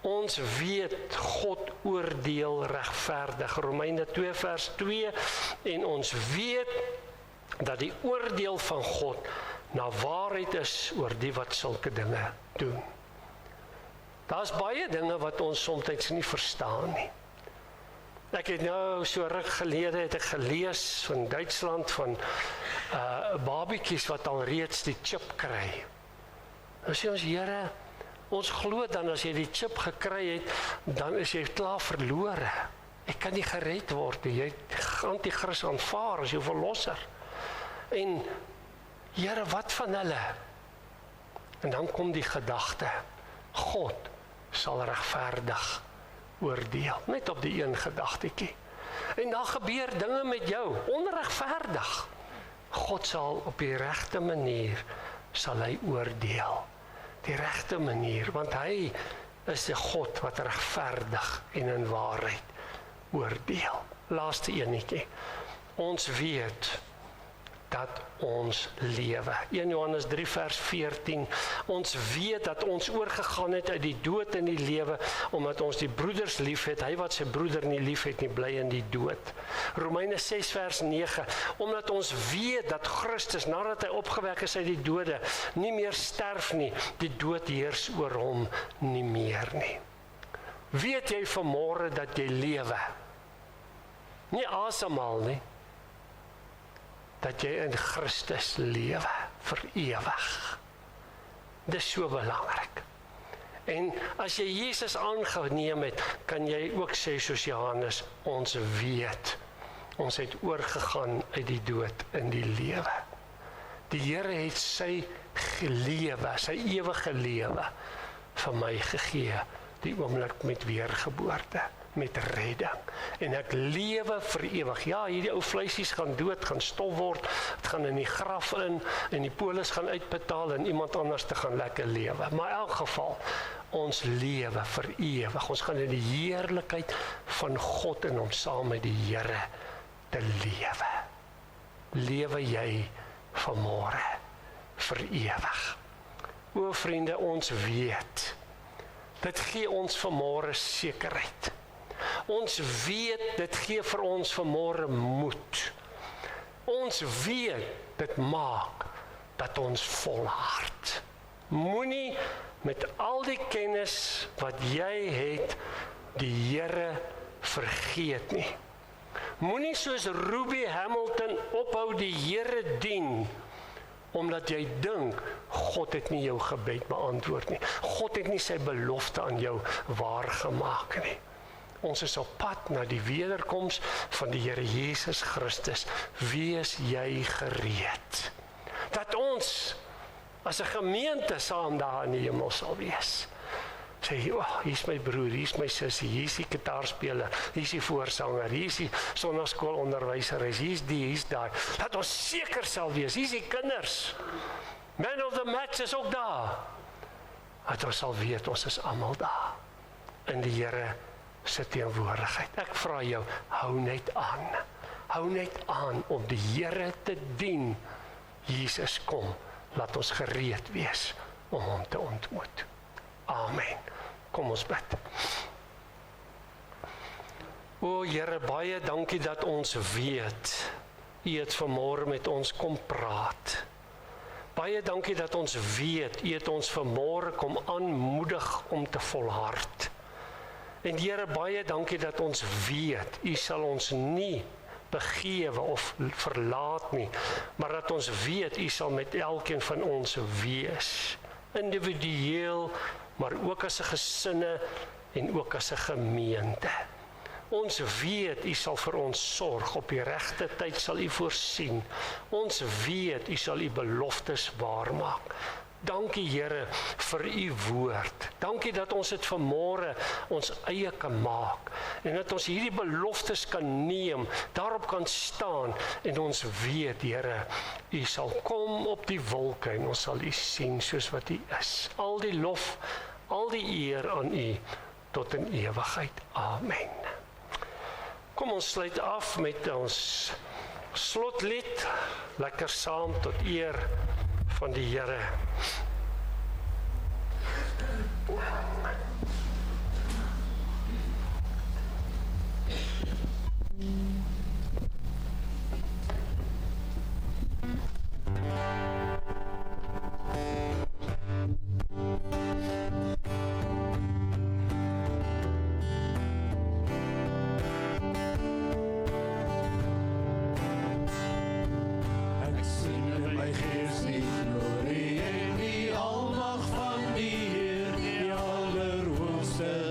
Ons weet God oordeel regverdig. Romeine 2 vers 2, en ons weet dat die oordeel van God na waarheid is oor die wat sulke dinge doen. Daar's baie dinge wat ons soms nie verstaan nie. Ek het nou so ruk gelede het ek gelees van Duitsland van babetjies wat al reeds die chip kry. Nou sê ons, Here, ons glo dan as jy die chip gekry het, dan is jy klaar verlore. Ek kan nie gered word nie. Jy het Antichrist aanvaar as jou verlosser. En Here, wat van hulle? En dan kom die gedagte, God sal regverdig oordeel. Net op die een gedagtetjie. En dan gebeur dinge met jou, onregverdig. God sal op die regte manier, sal hy oordeel. Die regte manier, want hy is die God wat regverdig en in waarheid oordeel. Laaste enetjie. Ons weet dat ons lewe. 1 Johannes 3 vers 14. Ons weet dat ons oorgegaan het uit die dood in die lewe, omdat ons die broeders lief het. Hy wat sy broeder nie lief het nie, bly in die dood. Romeine 6 vers 9. Omdat ons weet dat Christus, nadat hy opgewek is uit die dode, nie meer sterf nie, die dood heers oor hom nie meer nie. Weet jy vanmôre dat jy lewe? Nie asemhaal nie. Dat jy in Christus lewe vir ewig. Dis so belangrik. En as jy Jesus aangeneem het, kan jy ook sê soos Johannes, ons weet, ons het oorgegaan uit die dood in die lewe. Die Here het sy lewe, sy ewige lewe vir my gegee, die oomblik met weergeboorte, met redding. En ek lewe vir ewig. Ja, hierdie ou vleisies gaan dood, gaan stof word, het gaan in die graf in, en die polis gaan uitbetaal, en iemand anders te gaan lekker lewe. Maar in elk geval, ons lewe vir ewig. Ons gaan in die heerlikheid van God en om saam met die Here te lewe. Lewe jy vanmôre vir ewig. O vriende, ons weet, dit gee ons vanmôre sekerheid. Ons weet, dit gee vir ons vanmôre moed. Ons weet, dit maak dat ons volhard. Moenie met al die kennis wat jy het, die Here vergeet nie. Moenie soos Ruby Hamilton ophou die Here dien, omdat jy dink, God het nie jou gebed beantwoord nie. God het nie sy belofte aan jou waargemaak nie. Ons is op pad na die wederkoms van die Here Jesus Christus. Wees jy gereed. Dat ons as 'n gemeente saam daar in die hemel sal wees. Sê, oh, hier is my broer, hier is my sussie, hier is die gitaarspeler, hier is die voorsanger, hier is die sonnaskoolonderwyseres, hier is die, hier is daai. Dat ons seker sal wees, hier is die kinders. Man of the match is ook daar. Dat ons sal weet, ons is almal daar. In die Here se teenwoordigheid. Ek vra jou, hou net aan. Hou net aan om die Here te dien. Jesus kom, laat ons gereed wees om hom te ontmoet. Amen. Kom ons bid. O Here, baie dankie dat ons weet, U het vanmôre met ons kom praat. Baie dankie dat ons weet, U het ons vanmôre kom aanmoedig om te volhard. En Here, baie dankie dat ons weet, U sal ons nie begewe of verlaat nie, maar dat ons weet, U sal met elkeen van ons wees. Individueel, maar ook as 'n gesinne en ook as 'n gemeente. Ons weet, U sal vir ons sorg, op die regte tyd sal U voorsien. Ons weet, U sal U beloftes waarmaak. Dankie Here vir U woord. Dankie dat ons dit vanmôre ons eie kan maak. En dat ons hierdie beloftes kan neem, daarop kan staan. En ons weet, Here, U sal kom op die wolke en ons sal U sien soos wat U is. Al die lof, al die eer aan U tot in ewigheid. Amen. Kom ons sluit af met ons slotlied. Lekker saam tot eer van die Here.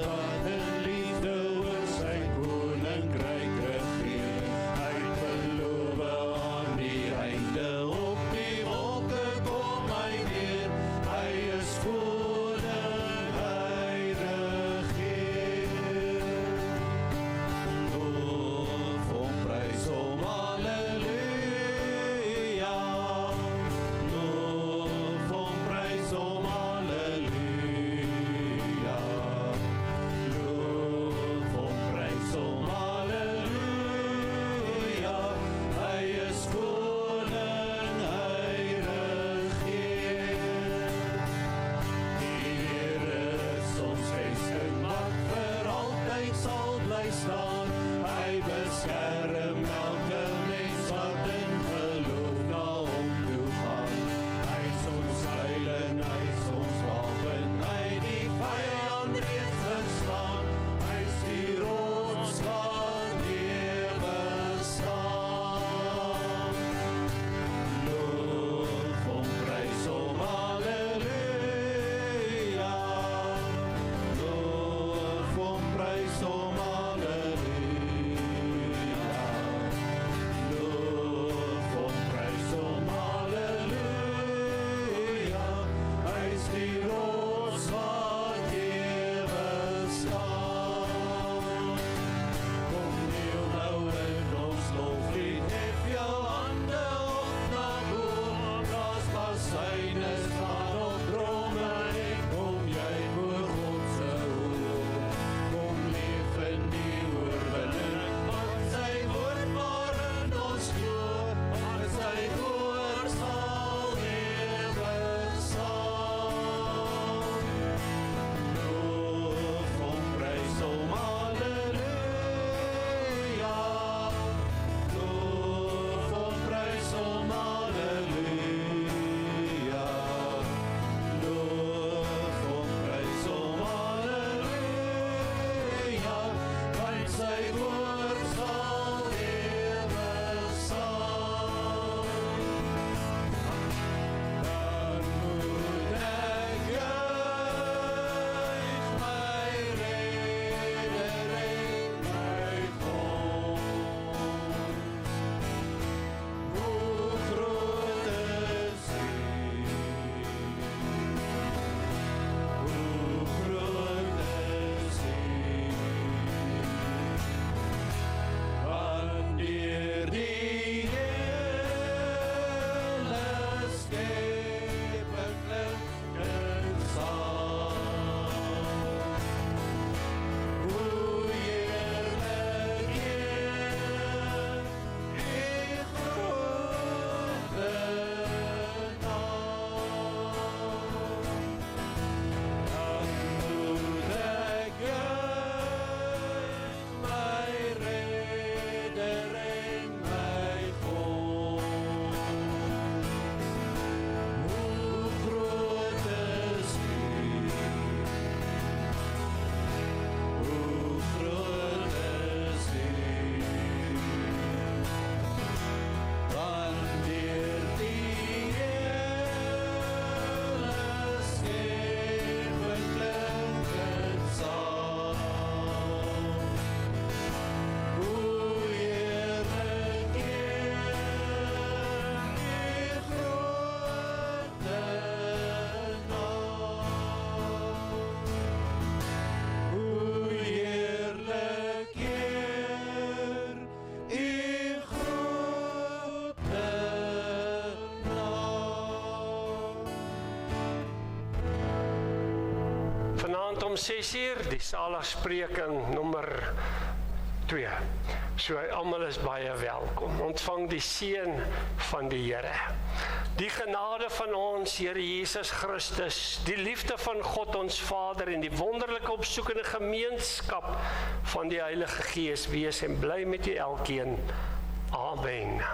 Wat in liefde oor sy koninkryk regeer. om 6:00, die saligspreking nommer 2. So almal is baie welkom. Ontvang die seën van die Here. Die genade van ons Here Jesus Christus, die liefde van God ons Vader en die wonderlike opsoekende gemeenskap van die Heilige Gees wees en bly met julle elkeen. Amen.